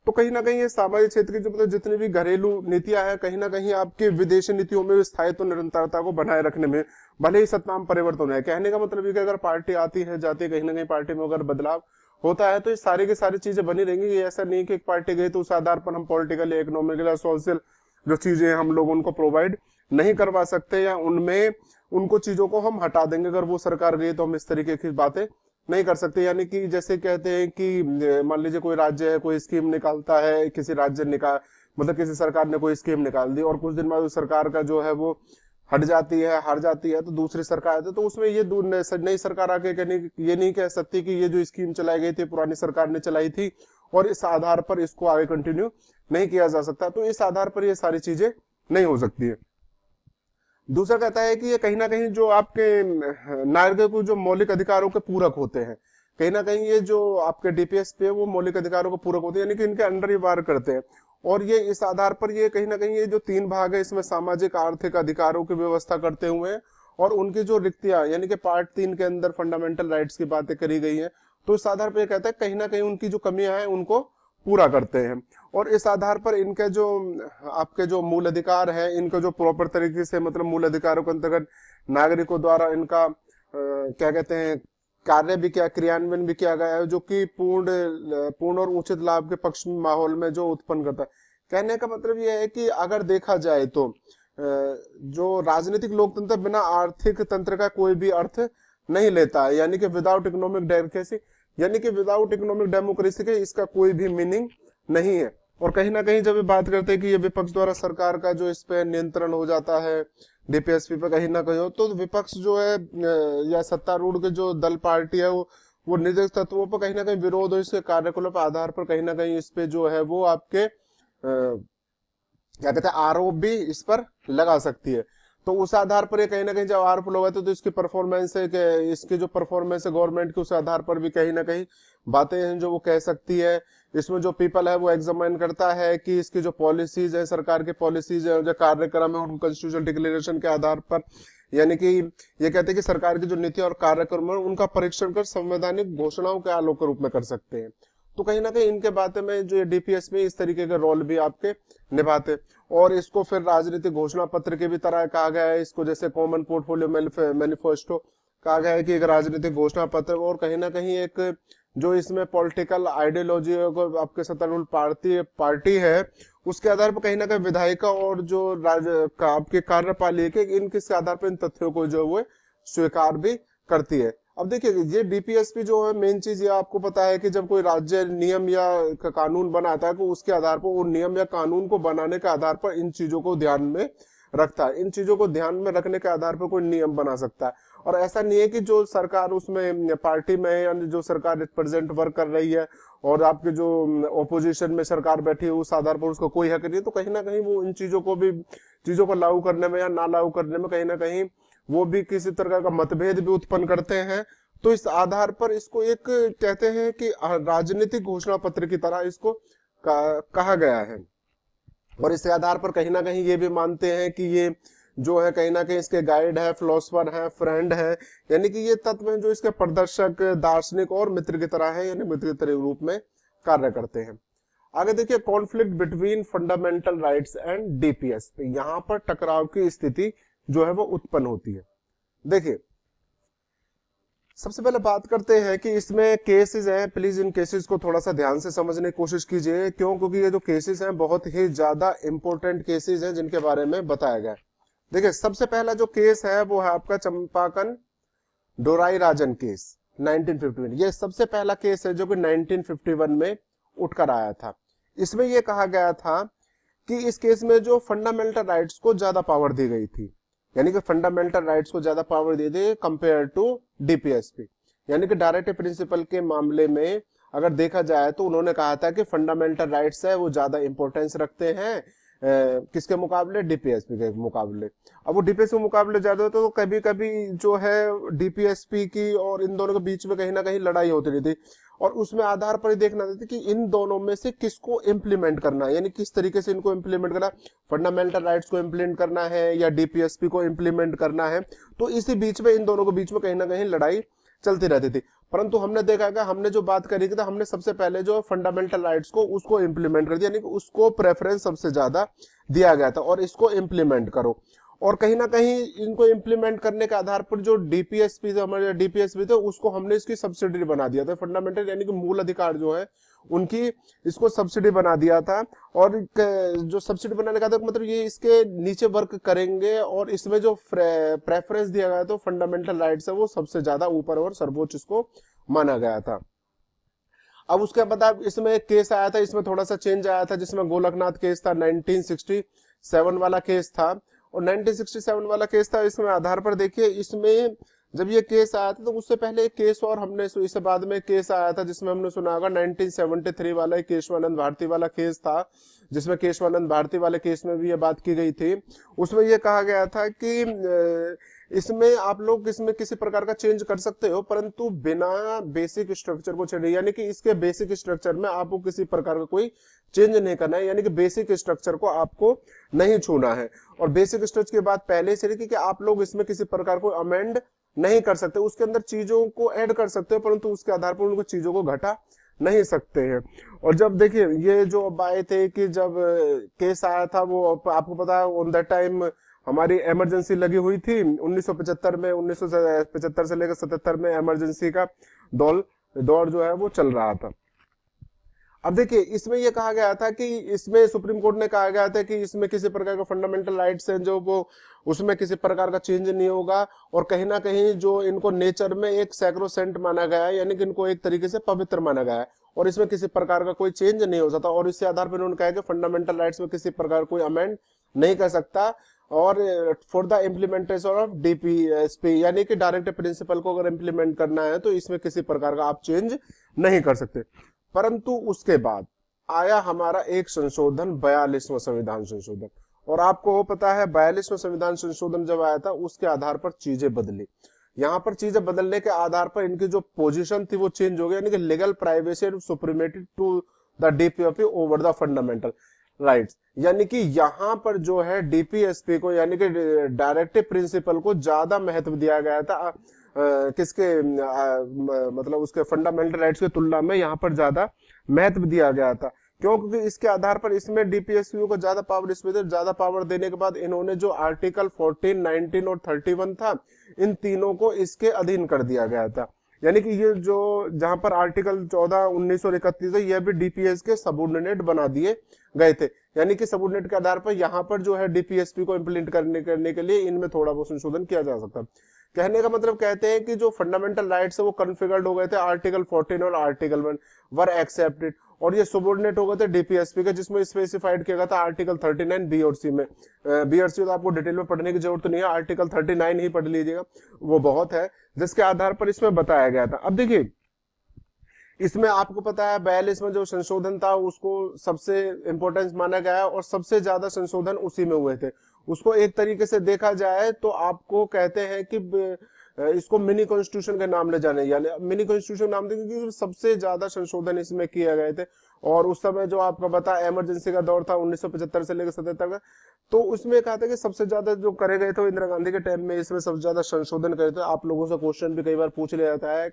तो कहीं ना कहीं ये सामाजिक क्षेत्र की जो मतलब जितनी भी घरेलू नीतियां हैं कहीं ना कहीं आपके विदेशी नीतियों में स्थायित्व निरंतरता को बनाए रखने में भले ही सत्ता में परिवर्तन है। कहने का मतलब ये कि अगर पार्टी आती है जाती है, कहीं ना कहीं पार्टी में अगर बदलाव होता है तो ये सारी की सारी चीजें बनी रहेंगी। ये ऐसा नहीं कि एक पार्टी गई तो उस आधार पर हम पॉलिटिकल, इकोनॉमिकल, सोशल जो चीजें हम लोग उनको प्रोवाइड नहीं करवा सकते या उनमें उनको चीजों को हम हटा देंगे। अगर वो सरकार गई तो हम इस तरीके की बातें नहीं कर सकते। यानी कि जैसे कहते हैं कि मान लीजिए कोई राज्य है, कोई स्कीम निकालता है, किसी राज्य निकाल मतलब किसी सरकार ने कोई स्कीम निकाल दी और कुछ दिन बाद उस सरकार का जो है वो हट जाती है, हार जाती है, तो दूसरी सरकार आती है, तो उसमें ये नई सरकार आके ये नहीं कह सकती कि ये जो स्कीम चलाई गई थी पुरानी सरकार ने चलाई थी और इस आधार पर इसको आगे कंटिन्यू नहीं किया जा सकता। तो इस आधार पर ये सारी चीजें नहीं हो सकती है। दूसरा कहता है कि ये कहीं ना कहीं जो आपके नागरिकों को जो मौलिक अधिकारों के पूरक होते हैं, कहीं ना कहीं ये जो आपके डीपीएसपी है वो मौलिक अधिकारों को पूरक होते हैं, यानी कि इनके अंडर ही वार करते हैं। और ये इस आधार पर ये कहीं ना कहीं ये जो तीन भाग है इसमें सामाजिक आर्थिक अधिकारों की व्यवस्था करते हुए और उनकी जो रिक्तियां यानी कि पार्ट 3 के अंदर फंडामेंटल राइट्स की बातें करी गई है, तो इस आधार पर ये कहता है कहीं ना कहीं उनकी जो कमियां हैं उनको पूरा करते हैं। और इस आधार पर इनके जो आपके जो मूल अधिकार है इनको जो प्रॉपर तरीके से मतलब मूल अधिकारों के अंतर्गत नागरिकों द्वारा इनका क्या कहते हैं कार्य भी किया, क्रियान्वयन भी किया गया है, जो कि पूर्ण और उचित लाभ के पक्ष में माहौल में जो उत्पन्न करता है। कहने का मतलब यह है कि अगर देखा जाए तो जो राजनीतिक लोकतंत्र बिना आर्थिक तंत्र का कोई भी अर्थ नहीं लेता है, यानी कि विदाउट इकोनॉमिक डेमोक्रेसी, यानी कि विदाउट इकोनॉमिक डेमोक्रेसी के इसका कोई भी मीनिंग नहीं है। और कहीं ना कहीं जब ये बात करते हैं कि ये विपक्ष द्वारा सरकार का जो इस पे नियंत्रण हो जाता है डीपीएसपी पे कहीं ना कहीं हो, तो विपक्ष जो है या सत्तारूढ़ के जो दल पार्टी है वो निजी तत्वों पर कहीं ना कहीं विरोध और इसके कार्यकलाप आधार पर कहीं ना कहीं इस पे जो है वो आपके क्या कहते हैं आरोप भी इस पर लगा सकती है। तो उस आधार पर ये कहीं ना कहीं जब आरोप लगाते तो इसकी परफॉर्मेंस है कि इसकी जो परफॉर्मेंस है गवर्नमेंट के, उस आधार पर भी कहीं ना कहीं बातें हैं जो वो कह सकती है। इसमें जो पीपल है वो एग्जामिन करता है कि इसकी जो पॉलिसीज है, सरकार की पॉलिसीज है, जो कार्यक्रम है, उनको कॉन्स्टिट्यूशनल डिक्लेरेशन के आधार पर, यानी कि ये कहते हैं कि सरकार की जो नीति और कार्यक्रम है उनका परीक्षण कर संवैधानिक घोषणाओं के आलोक रूप में कर सकते हैं। तो कहीं ना कहीं इनके बातें में जो डीपीएस में इस तरीके के रोल भी आपके निभाते, और इसको फिर राजनीतिक घोषणा पत्र की भी तरह कहा गया है। इसको जैसे कॉमन पोर्टफोलियो मैनिफेस्टो कहा गया है कि एक राजनीतिक घोषणा पत्र, और कहीं ना कहीं एक जो इसमें पॉलिटिकल आइडियोलॉजी को आपके सत्तारूढ़ पार्टी है उसके आधार पर कहीं ना कहीं विधायिका और जो आपके कार्यपालिका इनके आधार पर इन तथ्यों को जो वो स्वीकार भी करती है। अब देखिए ये डीपीएसपी जो है मेन चीज ये आपको पता है कि जब कोई राज्य नियम या कानून बनाता है तो उसके आधार पर वो नियम या कानून को बनाने के आधार पर इन चीजों को ध्यान में रखता है। इन चीजों को ध्यान में रखने के आधार पर कोई नियम बना सकता है, और ऐसा नहीं है कि जो सरकार उसमें पार्टी में यानी जो सरकार रिप्रेजेंट वर्क कर रही है और आपके जो ओपोजिशन में सरकार बैठी है उस आधार पर उसको कोई हक नहीं है। तो कहीं ना कहीं वो इन चीजों को लागू करने में या ना लागू करने में कहीं ना कहीं वो भी किसी तरह का मतभेद भी उत्पन्न करते हैं। तो इस आधार पर इसको एक कहते हैं कि राजनीतिक घोषणा पत्र की तरह इसको कहा गया है, और इसके आधार पर कहीं ना कहीं ये भी मानते हैं कि ये जो है कहीं ना कहीं इसके गाइड है, फिलोसफर है, फ्रेंड है, यानी कि ये तत्व हैं जो इसके प्रदर्शक, दार्शनिक और मित्र की तरह है, यानी मित्र के रूप में कार्य करते हैं। आगे देखिए conflict between fundamental rights and DPS, यहाँ पर टकराव की स्थिति जो है वो उत्पन्न होती है। देखिए सबसे पहले बात करते हैं कि इसमें केसेस हैं, प्लीज इन केसेस को थोड़ा सा ध्यान से समझने की कोशिश कीजिए। क्यों? क्योंकि ये जो केसेस हैं बहुत ही ज्यादा इंपॉर्टेंट केसेस हैं जिनके बारे में बताया गया है। देखिए सबसे पहला जो केस है वो है आपका चंपाकन डोराई राजन केस 1951। ये सबसे पहला केस है जो कि 1951 में उठकर आया था। इसमें यह कहा गया था कि इस केस में जो फंडामेंटल राइट्स को ज्यादा पावर दी गई थी, यानी कि फंडामेंटल राइट्स को ज्यादा पावर दी थी कंपेयर टू डीपीएसपी, यानी कि डायरेक्टिव प्रिंसिपल के मामले में अगर देखा जाए तो उन्होंने कहा था कि फंडामेंटल राइट्स है वो ज्यादा इंपॉर्टेंस रखते हैं किसके मुकाबले? डीपीएसपी के मुकाबले। अब वो डीपीएसपी के मुकाबले ज्यादा होता तो कभी कभी जो है डीपीएसपी की और इन दोनों के बीच में कहीं ना कहीं लड़ाई होती रहती, और उसमें आधार पर देखना था कि इन दोनों में से किसको इम्प्लीमेंट करना है, यानी किस तरीके से इनको इम्प्लीमेंट करना, फंडामेंटल राइट्स को इम्प्लीमेंट करना है या डीपीएसपी को इम्प्लीमेंट करना है। तो इसी बीच में इन दोनों के बीच में कहीं ना कहीं लड़ाई चलती रहती थी। परंतु हमने देखा कि हमने जो बात करी थी हमने सबसे पहले जो फंडामेंटल राइट्स को उसको इम्प्लीमेंट कर दिया, यानी कि उसको प्रेफरेंस सबसे ज्यादा दिया गया था और इसको इम्प्लीमेंट करो। और कहीं ना कहीं इनको इम्प्लीमेंट करने के आधार पर जो डीपीएसपी थे, हमारे डीपीएसपी थे, उसको हमने इसकी सब्सिडी बना दिया था। फंडामेंटल यानी कि मूल अधिकार जो है उनकी इसको सब्सिडी बना दिया था, और जो सब्सिडी बनाने का था मतलब ये इसके नीचे वर्क करेंगे, और इसमें जो प्रेफरेंस दिया गया तो फंडामेंटल राइट्स है वो सबसे ज्यादा ऊपर और सर्वोच्च इसको माना गया था। अब उसके बाद इसमें एक केस आया था, इसमें थोड़ा सा चेंज आया था, जिसमें गोलकनाथ केस था, 1967 वाला केस था। और 1967 वाला केस था, इसमें आधार पर देखिए इसमें जब ये केस आया था तो उससे पहले एक केस और हमने इससे बाद में केस आया था जिसमें हमने सुना होगा 1973 वाला केशवानंद भारती वाला केस था, जिसमें केशवानंद भारती वाले केस में भी ये बात की गई थी। उसमें ये कहा गया था कि इसमें आप लोग इसमें किसी प्रकार का चेंज कर सकते हो परंतु बिना बेसिक स्ट्रक्चर को चेंज, यानी कि इसके बेसिक स्ट्रक्चर में आपको किसी प्रकार का कोई चेंज नहीं करना है, यानी कि बेसिक स्ट्रक्चर को आपको नहीं छूना है। और बेसिक स्ट्रक्चर की बात पहले से रही कि आप लोग इसमें किसी प्रकार को अमेंड नहीं कर सकते, उसके अंदर चीजों को ऐड कर सकते हो परंतु उसके आधार पर उनको चीजों को घटा नहीं सकते हैं। और जब देखिए ये जो बात थे कि जब केस आया था वो आपको पता है ऑन दैट टाइम हमारी इमरजेंसी लगी हुई थी 1975 में, 1975 से लेकर 77 में इमरजेंसी का दौर जो है वो चल रहा था। अब देखिए इसमें यह कहा गया था कि इसमें सुप्रीम कोर्ट ने कहा गया था कि इसमें किसी प्रकार का फंडामेंटल राइट्स हैं जो वो उसमें किसी प्रकार का चेंज नहीं होगा, और कहीं ना कहीं जो इनको नेचर में एक सैक्रोसेंट माना गया है, यानी कि इनको एक तरीके से पवित्र माना गया है और इसमें किसी प्रकार का कोई चेंज नहीं हो सकता। और इसी आधार पर उन्होंने कहा कि फंडामेंटल राइट्स में किसी प्रकार कोई अमेंड नहीं कर सकता, और for the implementation of DPSP यानी कि डायरेक्टिव प्रिंसिपल को अगर इम्प्लीमेंट करना है तो इसमें किसी प्रकार का आप चेंज नहीं कर सकते। परंतु उसके बाद आया हमारा एक संशोधन 42वां संविधान संशोधन, और आपको वो पता है 42वें संविधान संशोधन जब आया था उसके आधार पर चीजें बदली। यहाँ पर चीजें बदलने के आधार पर इनकी जो पोजीशन थी वो चेंज हो गई, यानी कि legal privacy and supremacy to the DPSP over the fundamental rights. यानी कि यहाँ पर जो है डीपीएसपी को यानी कि डायरेक्टिव प्रिंसिपल को ज्यादा महत्व दिया गया था किसके मतलब उसके फंडामेंटल राइट्स की तुलना में यहाँ पर ज्यादा महत्व दिया गया था। क्यों? क्योंकि इसके आधार पर इसमें डीपीएसपी को ज्यादा पावर, इसमें ज्यादा पावर देने के बाद इन्होंने जो आर्टिकल 14, 19 और 31 था इन तीनों को इसके अधीन कर दिया गया था। यानी कि ये जो जहां पर आर्टिकल 14, 19 और 31 है यह भी डीपीएस के सबऑर्डिनेट बना दिए गए थे। यानी कि सबऑर्डिनेट के आधार पर यहाँ पर जो है डीपीएसपी को इम्प्लीमेंट करने के लिए इनमें थोड़ा बहुत संशोधन किया जा सकता है। कहने का मतलब कहते हैं कि जो फंडामेंटल राइट्स है वो कन्फिगर्ड हो गए थे आर्टिकल 14 और आर्टिकल 1 वर एक्सेप्टेड, और ये सबऑर्डिनेट हो गए थे डीपीएसपी के, जिसमें स्पेसिफाइड किया गया था आर्टिकल 39 बी और सी में। बी और सी तो आपको डिटेल में पढ़ने की जरूरत नहीं है, आर्टिकल 39 ही पढ़ लीजिएगा, वो बहुत है, जिसके आधार पर इसमें बताया गया था। अब देखिए इसमें आपको पता है 42 में जो संशोधन था उसको सबसे इंपॉर्टेंस माना गया है और सबसे ज्यादा संशोधन उसी में हुए थे। उसको एक तरीके से देखा जाए तो आपको कहते हैं कि इसको मिनी कॉन्स्टिट्यूशन के नाम ले जाने, यानी मिनी कॉन्स्टिट्यूशन नाम देंगे क्योंकि सबसे ज्यादा संशोधन इसमें किए गए थे। और उस समय जो आपका बता इमरजेंसी का दौर था 1975 से लेकर 77 का, तो उसमें कहा था कि सबसे ज्यादा जो करे गए थे इंदिरा गांधी के टाइम में इसमें सबसे ज्यादा संशोधन करे थे। आप लोगों से क्वेश्चन भी कई बार पूछ लिया जाता है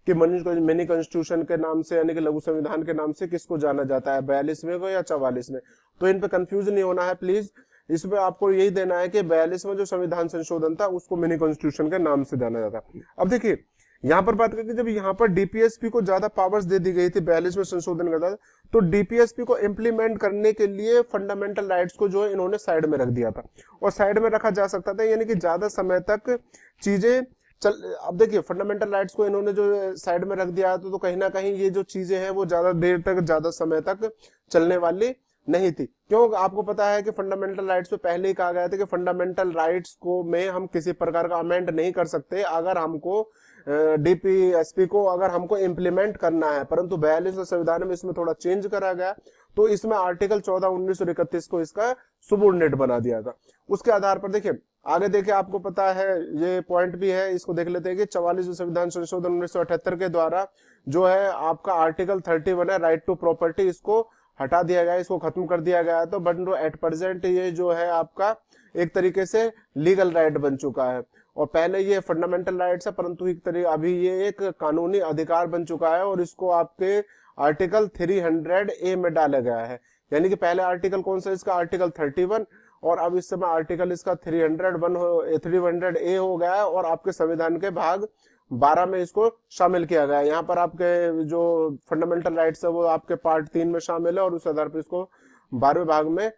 कि मिनी कॉन्स्टिट्यूशन के नाम से यानी कि लघु संविधान के नाम से किसको जाना जाता है, 42वें को या 44 में। तो इन पे कंफ्यूज नहीं होना है प्लीज, इसमें आपको यही देना है कि 42 में जो संविधान संशोधन था उसको मिनी कॉन्स्टिट्यूशन के नाम से जाना जाता है। अब देखिए यहाँ पर बात करके जब यहाँ पर डीपीएसपी को ज्यादा पावर्स दे दी गई थी 42 में संशोधन करता था, तो डीपीएसपी को इम्प्लीमेंट करने के लिए फंडामेंटल राइट्स को जो है इन्होंने साइड में रख दिया था, और साइड में रखा जा सकता था यानी कि ज्यादा समय तक चीजें चल। अब देखिए फंडामेंटल राइट्स को इन्होंने जो साइड में रख दिया तो कहीं ना कहीं ये जो चीजें हैं वो ज्यादा देर तक ज्यादा समय तक चलने वाली नहीं थी। क्यों? आपको पता है कि फंडामेंटल राइट्स पे पहले ही कहा गया था कि फंडामेंटल राइट्स को में हम किसी प्रकार का अमेंड नहीं कर सकते अगर हमको डीपीएसपी को अगर हमको इम्प्लीमेंट करना है, परंतु 42वें संविधान में इसमें थोड़ा चेंज करा गया, तो इसमें आर्टिकल 14, 19 और 31 को इसका सबऑर्डिनेट बना दिया था। उसके आधार पर देखिए आगे देखिए आपको पता है ये पॉइंट भी है, इसको देख लेते हैं कि 44वें संविधान संशोधन 1978 के द्वारा जो है आपका आर्टिकल 31 है राइट टू प्रॉपर्टी, इसको हटा दिया गया, इसको खत्म कर दिया गया। तो बट एट प्रेजेंट ये जो है आपका एक तरीके से लीगल राइट बन चुका है, और पहले ये फंडामेंटल राइट्स है परंतु एक तरीके अभी ये एक कानूनी अधिकार बन चुका है, और इसको आपके आर्टिकल 300A में डाला गया है। यानी कि पहले आर्टिकल कौन सा इसका आर्टिकल 31, और अब इस समय आर्टिकल इसका 300A हो गया है, और आपके संविधान के भाग 12 में इसको शामिल किया गया है। यहाँ पर आपके जो फंडामेंटल राइट्स है वो आपके पार्ट 3 में शामिल है, और उस आधार पर इसको 12वें भाग में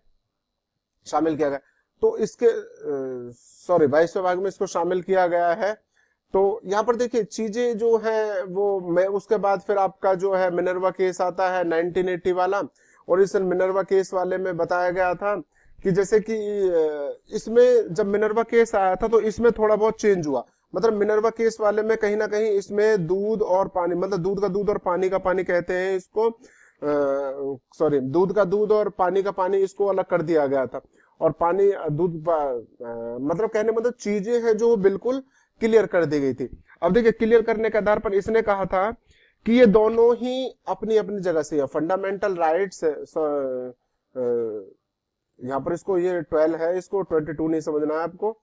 शामिल किया गया। तो इसके 22वें भाग में इसको शामिल किया गया है। तो यहाँ पर देखिए चीजें जो है वो मैं उसके बाद फिर आपका जो है मिनर्वा केस आता है 1980 वाला, और इस मिनर्वा केस वाले में बताया गया था कि जैसे कि इसमें जब मिनर्वा केस आया था तो इसमें थोड़ा बहुत चेंज हुआ। मतलब मिनर्वा केस वाले में कहीं ना कहीं इसमें दूध और पानी, मतलब दूध का दूध और पानी का पानी कहते हैं इसको, दूध का दूध और पानी का पानी इसको अलग कर दिया गया था, और पानी दूध मतलब कहने मतलब चीजें हैं जो बिल्कुल क्लियर कर दी गई थी। अब देखिए क्लियर करने के आधार पर इसने कहा था कि ये दोनों ही अपनी अपनी जगह से है, फंडामेंटल राइट्स यहाँ पर इसको ये 12 है, इसको 22 नहीं समझना है आपको।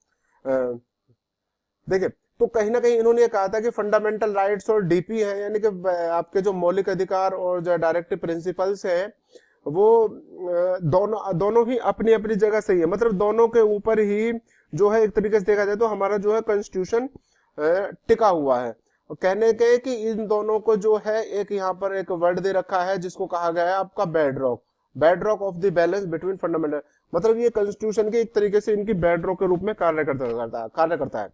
देखिए तो कहीं ना कहीं इन्होंने कहा था कि फंडामेंटल राइट्स और डीपी है यानी कि आपके जो मौलिक अधिकार और जो डायरेक्टिव प्रिंसिपल्स है वो दोनों ही अपनी अपनी जगह सही है। मतलब दोनों के ऊपर ही जो है एक तरीके से देखा जाए तो हमारा जो है कॉन्स्टिट्यूशन टिका हुआ है। और कहने के कि इन दोनों को जो है एक यहाँ पर एक वर्ड दे रखा है जिसको कहा गया है आपका bedrock of the balance between fundamental. मतलब ये कॉन्स्टिट्यूशन के एक तरीके से इनकी बेडरॉक के रूप में कार्य करता है।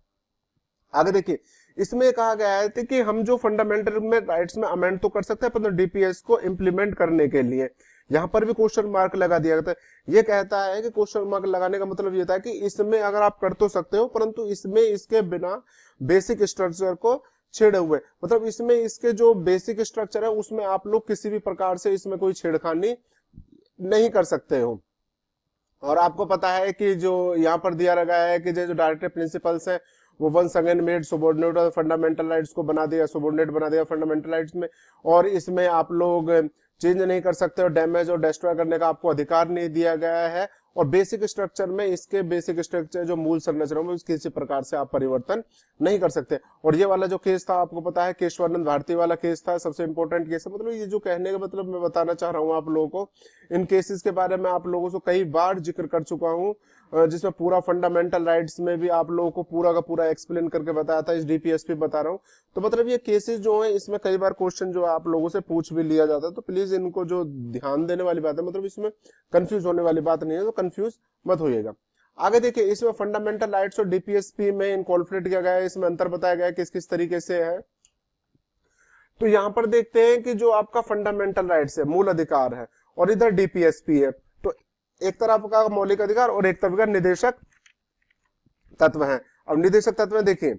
आगे देखिए इसमें कहा गया है कि हम जो फंडामेंटल में राइट्स में अमेंड तो कर सकते हैं परंतु डीपीएस को इंप्लीमेंट करने के लिए यहाँ पर भी क्वेश्चन मार्क लगा दिया गया है। ये कहता है कि क्वेश्चन मार्क लगाने का मतलब ये था कि इसमें अगर आप कर तो सकते हो परंतु इसमें इसके बिना बेसिक स्ट्रक्चर को छेड़े हुए, मतलब इसमें इसके जो बेसिक स्ट्रक्चर है उसमें आप लोग किसी भी प्रकार से इसमें कोई छेड़खानी नहीं कर सकते हो। और आपको पता है कि जो यहाँ पर दिया गया है कि जो डायरेक्टिव प्रिंसिपल्स है वो वंस अगेन मेड सबॉर्डिनेट और फंडामेंटल राइट्स को बना दिया, सबॉर्डिनेट बना दिया फंडामेंटल राइट्स में, और इसमें आप लोग चेंज नहीं कर सकते और डैमेज और डिस्ट्रॉय करने का आपको अधिकार नहीं दिया गया है। और बेसिक स्ट्रक्चर में इसके बेसिक स्ट्रक्चर जो मूल संरचना में किसी प्रकार से आप परिवर्तन नहीं कर सकते। और ये वाला जो केस था आपको पता है केशवानंद भारती वाला केस था, सबसे इंपॉर्टेंट केस है। मतलब ये जो कहने का मतलब मैं बताना चाह रहा हूँ आप लोगों को, इन केसेस के बारे में आप लोगों से कई बार जिक्र कर चुका हूँ, जिसमें पूरा फंडामेंटल राइट्स में भी आप लोगों को पूरा का पूरा एक्सप्लेन करके बताया था, इस डीपीएसपी बता रहा हूँ। तो मतलब ये केसेस जो है इसमें कई बार क्वेश्चन जो आप लोगों से पूछ भी लिया जाता है, तो प्लीज इनको जो ध्यान देने वाली बात है, मतलब इसमें कंफ्यूज होने वाली बात नहीं है, तो कंफ्यूज मत होइएगा। आगे देखिए, इसमें फंडामेंटल राइट्स और डीपीएसपी में इन कॉन्फ्लिक्ट किया गया है, इसमें अंतर बताया गया है किस किस तरीके से है। तो यहां पर देखते हैं कि जो आपका फंडामेंटल राइट्स है, मूल अधिकार है, और इधर डीपीएसपी है, तो एक तरफ का मौलिक अधिकार और एक तरफ का निदेशक तत्व है। अब निदेशक तत्व में देखिए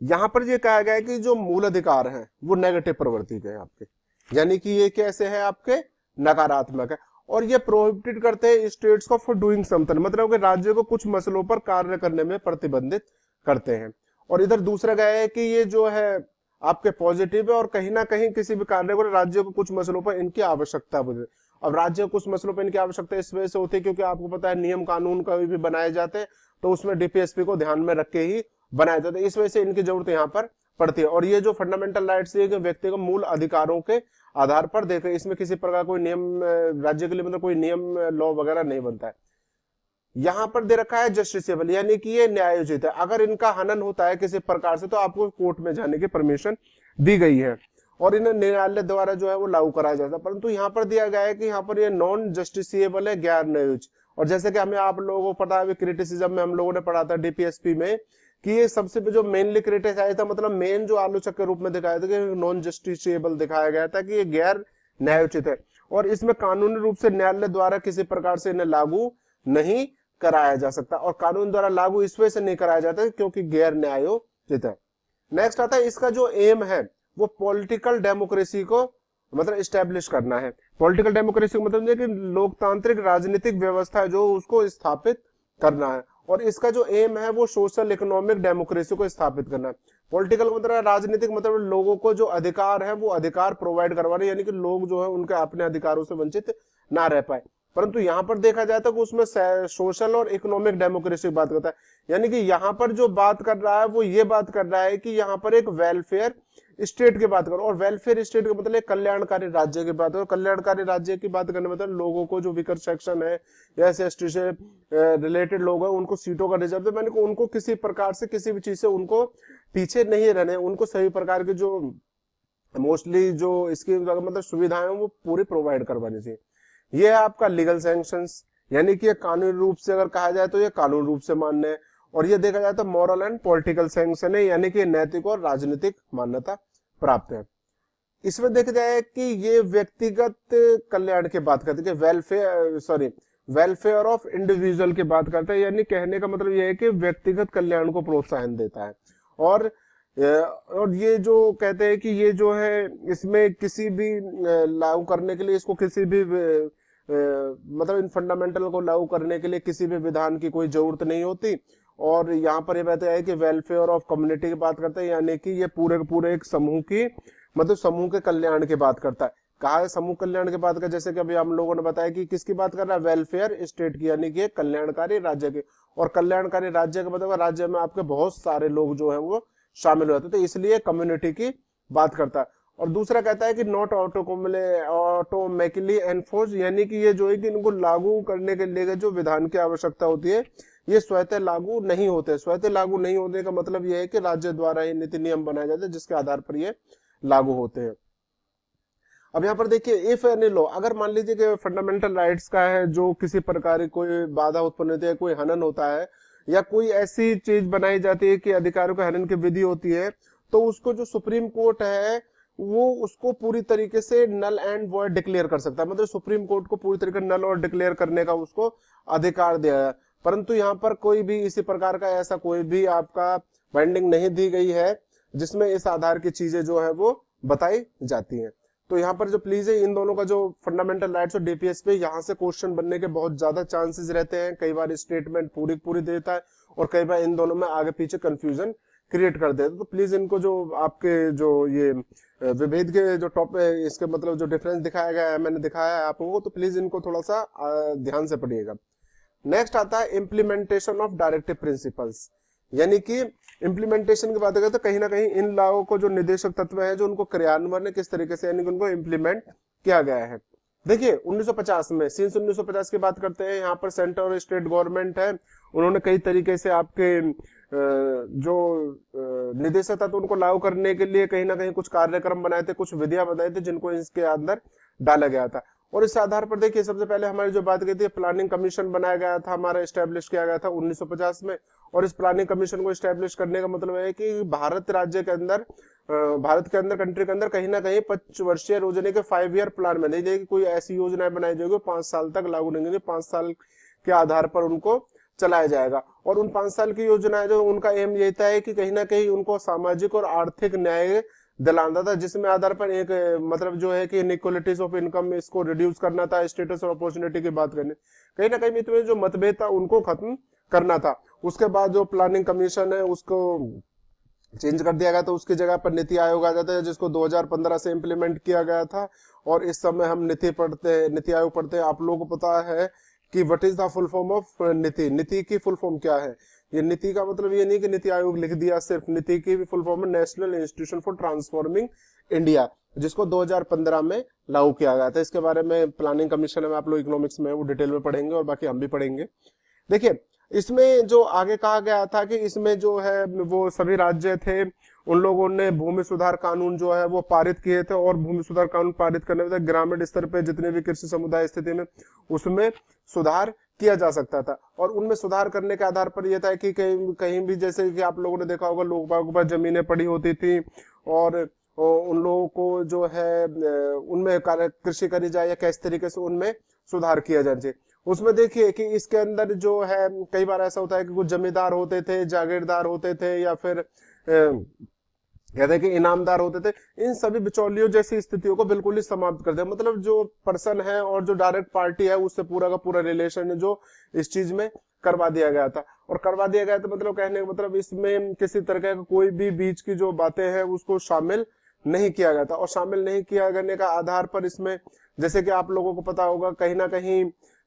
यहां पर ये कहा गया है कि जो मूल अधिकार है वो नेगेटिव प्रवृत्ति के हैं आपके, यानी कि ये कैसे है आपके नकारात्मक है, और ये प्रोहिबिटेड करते हैं स्टेट्स को फॉर डूइंग समथिंग, मतलब कि राज्य को कुछ मसलों पर कार्य करने में प्रतिबंधित करते हैं। और इधर दूसरा गया है कि ये जो है आपके पॉजिटिव है, और कहीं ना कहीं किसी भी कार्य को राज्य को कुछ मसलों पर इनकी आवश्यकता होती है। अब राज्य को कुछ मसलों पर इनकी आवश्यकता इस वजह से होती है क्योंकि आपको पता है नियम कानून कभी भी बनाए जाते हैं तो उसमें डीपीएसपी को ध्यान में रख के ही बनाए जाते हैं, इस वजह से इनकी जरूरत यहाँ पर पड़ती है। और ये जो फंडामेंटल राइट्स है व्यक्ति को मूल अधिकारों के आधार पर देखे, इसमें किसी प्रकार कोई नियम राज्य के लिए मतलब कोई नियम लॉ वगैरह नहीं बनता है। यहां पर दे रखा है जस्टिसेबल, यानी कि ये न्यायोचित है, अगर इनका हनन होता है किसी प्रकार से तो आपको कोर्ट में जाने की परमिशन दी गई है और इन्हें न्यायालय द्वारा जो है वो लागू कराया जाता है। परंतु यहाँ पर दिया गया है कि यहाँ पर ये नॉन जस्टिसेबल है, गैर न्यायोचित। और जैसे कि हमें आप लोगों को पता है क्रिटिसिज्म में हम लोगों ने पढ़ा था डीपीएसपी में कि ये सबसे जो मेनली क्रिटिसाइज था, मतलब मेन जो आलोचक के रूप में दिखाया था कि नॉन जस्टिसेबल दिखाया गया था कि ये गैर न्यायोचित है और इसमें कानूनी रूप से न्यायालय द्वारा किसी प्रकार से इन्हें लागू नहीं कराया जा सकता, और कानून द्वारा लागू इस वजह से नहीं कराया जाता क्योंकि गैर न्यायोचित है। नेक्स्ट आता है इसका जो एम है वो पॉलिटिकल डेमोक्रेसी को मतलब इस्टेब्लिश करना है। पॉलिटिकल डेमोक्रेसी मतलब कि लोकतांत्रिक राजनीतिक व्यवस्था जो उसको स्थापित करना है, और इसका जो एम है वो सोशल इकोनॉमिक डेमोक्रेसी को स्थापित करना है। पॉलिटिकल मतलब राजनीतिक मतलब लोगों को जो अधिकार है वो अधिकार प्रोवाइड करवाने, यानी कि लोग जो है उनके अपने अधिकारों से वंचित ना रह पाए। परंतु यहाँ पर देखा जाए तो उसमें सोशल और इकोनॉमिक डेमोक्रेसी की बात करता है, यानी कि यहाँ पर जो बात कर रहा है वो ये बात कर रहा है कि यहाँ पर एक वेलफेयर स्टेट की बात करो, और वेलफेयर स्टेट का मतलब कल्याणकारी राज्य की बात करो। कल्याणकारी राज्य की बात करने मतलब लोगों को जो वीकर सेक्शन है या एसटी से रिलेटेड लोग हैं उनको सीटों का रिजर्व, मैंने उनको किसी प्रकार से किसी भी चीज से उनको पीछे नहीं रहने, उनको सभी प्रकार की जो मोस्टली जो इसकी मतलब सुविधाएं वो पूरी प्रोवाइड करवानी चाहिए। ये है आपका लीगल सैंक्शंस, यानी कि कानूनी रूप से अगर कहा जाए तो ये कानूनी रूप से मान्य है। और ये देखा जाए तो मॉरल एंड पॉलिटिकल सैंक्शन है, यानी कि नैतिक और राजनीतिक मान्यता प्राप्त है। इसमें देखा जाए कि ये व्यक्तिगत कल्याण की बात करते हैं, वेलफेयर ऑफ इंडिविजुअल की बात करते हैं, यानी कहने का मतलब ये है कि व्यक्तिगत कल्याण को प्रोत्साहन देता है। और ये जो कहते हैं कि ये जो है इसमें किसी भी लागू करने के लिए इसको किसी भी मतलब इन फंडामेंटल को लागू करने के लिए किसी भी विधान की कोई जरूरत नहीं होती। और यहाँ पर ये बताया है कि वेलफेयर ऑफ कम्युनिटी की बात करते हैं, यानी कि ये पूरे एक समूह की मतलब समूह के कल्याण की बात करता है। कहा है समूह कल्याण की बात कर, जैसे कि अभी हम लोगों ने बताया कि किसकी बात कर रहा है, वेलफेयर स्टेट की, यानी कि कल्याणकारी राज्य की। और कल्याणकारी राज्य का मतलब राज्य में आपके बहुत सारे लोग जो है वो शामिल होते, तो इसलिए कम्युनिटी की बात करता है। और दूसरा कहता है कि नॉट ऑटोमेटिकली एनफोर्स, यानी कि ये जो है कि इनको लागू करने के लिए जो विधान की आवश्यकता होती है ये स्वतः लागू नहीं होते। स्वतः लागू नहीं होने का मतलब ये है कि राज्य द्वारा ही नीति नियम बनाए जाते हैं जिसके आधार पर ये लागू होते हैं। अब यहाँ पर देखिए इफ एनी लॉ, अगर मान लीजिए कि फंडामेंटल राइट्स का है जो किसी प्रकार की कोई बाधा उत्पन्न होती है, कोई हनन होता है या कोई ऐसी चीज बनाई जाती है कि अधिकारों के हनन की विधि होती है, तो उसको जो सुप्रीम कोर्ट है वो उसको पूरी तरीके से नल एंड वॉइड डिक्लेयर कर सकता है। मतलब सुप्रीम कोर्ट को पूरी तरीके नल और डिक्लेयर करने का उसको अधिकार दिया है। परंतु यहाँ पर कोई भी इसी प्रकार का ऐसा कोई भी आपका बाइंडिंग नहीं दी गई है जिसमें इस आधार की चीजें जो है वो बताई जाती हैं। तो यहाँ पर जो प्लीज है इन दोनों का जो फंडामेंटल राइट्स और डीपीएस पे यहाँ से क्वेश्चन बनने के बहुत ज्यादा चांसेस रहते हैं। कई बार स्टेटमेंट पूरी पूरी देता है और कई बार इन दोनों में आगे पीछे कंफ्यूजन क्रिएट कर देता है। तो प्लीज इनको जो आपके जो ये विभेद के जो टॉप इसके मतलब जो डिफरेंस दिखाया गया है मैंने दिखाया है आप लोगों को, तो प्लीज इनको थोड़ा सा ध्यान से पढ़िएगा। नेक्स्ट आता है इम्प्लीमेंटेशन ऑफ डायरेक्टिव प्रिंसिपल्स, यानी कि इम्प्लीमेंटेशन की बात करें तो कहीं ना कहीं इन लॉ को जो निदेशक तत्व है जो उनको क्रियान्वयन किस तरीके से यानी कि उनको इम्प्लीमेंट किया गया है। देखिए 1950 में सिंस 1950 की बात करते हैं, यहाँ पर सेंटर और स्टेट गवर्नमेंट है, उन्होंने कई तरीके से आपके जो निदेशक तत्व उनको लागू करने के लिए कहीं ना कहीं कुछ कार्यक्रम बनाए थे, कुछ विधियां बनाए थे जिनको इसके अंदर डाला गया था। और इस आधार पर देखिए सबसे पहले हमारी जो बात की थी प्लानिंग कमीशन बनाया गया था, हमारा एस्टेब्लिश किया गया था 1950 में। और इस प्लानिंग कमीशन को एस्टेब्लिश करने का मतलब है कि भारत राज्य के अंदर भारत के अंदर कंट्री के अंदर कहीं ना कहीं 5 वर्षीय योजना के 5 ईयर प्लान में नहीं जाएगी, कोई ऐसी योजना बनाई जाएगी 5 साल तक लागू नहीं होगी, 5 साल के आधार पर उनको चलाया जाएगा। और उन 5 साल की योजना जो उनका एम यही था है कि कहीं ना कहीं उनको सामाजिक और आर्थिक न्याय दिलाना था, जिसमें आधार पर एक मतलब जो है कि इनइक्वालिटीज ऑफ इनकम इसको रिड्यूस करना था, स्टेटस और अपॉर्चुनिटी की बात करनी, कहीं ना कहीं में जो मतभेद था उनको खत्म करना था। उसके बाद जो प्लानिंग कमीशन है उसको चेंज कर दिया गया, तो उसकी जगह पर नीति आयोग आ जाता है जिसको 2015 से इम्प्लीमेंट किया गया था। और इस समय हम नीति आयोग पढ़ते हैं। आप लोगों को पता है कि what is the full form of नीति, नीति की फुल फॉर्म क्या है? ये नीति का मतलब ये नहीं कि नीति आयोग लिख दिया, सिर्फ नीति की फुल फॉर्म है national institution for transforming India, जिसको 2015 में लागू किया गया था। इसके बारे में प्लानिंग कमीशन में आप लोग इकोनॉमिक्स में वो डिटेल में पढ़ेंगे और बाकी हम भी पढ़ेंगे। देखिए इसमें जो आगे कहा गया था कि इसमें जो है वो सभी राज्य थे उन लोगों ने भूमि सुधार कानून जो है वो पारित किए थे, और भूमि सुधार कानून पारित करने में ग्रामीण स्तर पे जितने भी कृषि समुदाय स्थिति में उसमें सुधार किया जा सकता था। और उनमें सुधार करने के आधार पर यह था कि कहीं भी जैसे कि आप लोगों ने देखा होगा लोग बागों पर जमीनें पड़ी होती थी और उन लोगों को जो है उनमें कृषि करी जाए या किस तरीके से उनमें सुधार किया जाना चाहिए। उसमें देखिए कि इसके अंदर जो है कई बार ऐसा होता है कि कुछ जमींदार होते थे, जागीरदार होते थे या फिर कहते हैं कि इनामदार होते थे, इन सभी बिचौलियों जैसी स्थितियों को बिल्कुल ही समाप्त कर दिया। मतलब जो पर्सन है और जो डायरेक्ट पार्टी है उससे पूरा का पूरा रिलेशन है जो इस चीज में करवा दिया गया था। और करवा दिया गया तो मतलब कहने का मतलब इसमें किसी तरह का कोई भी बीच की जो बातें हैं उसको शामिल नहीं किया गया था। और शामिल नहीं किया करने का आधार पर इसमें जैसे कि आप लोगों को पता होगा कहीं ना कहीं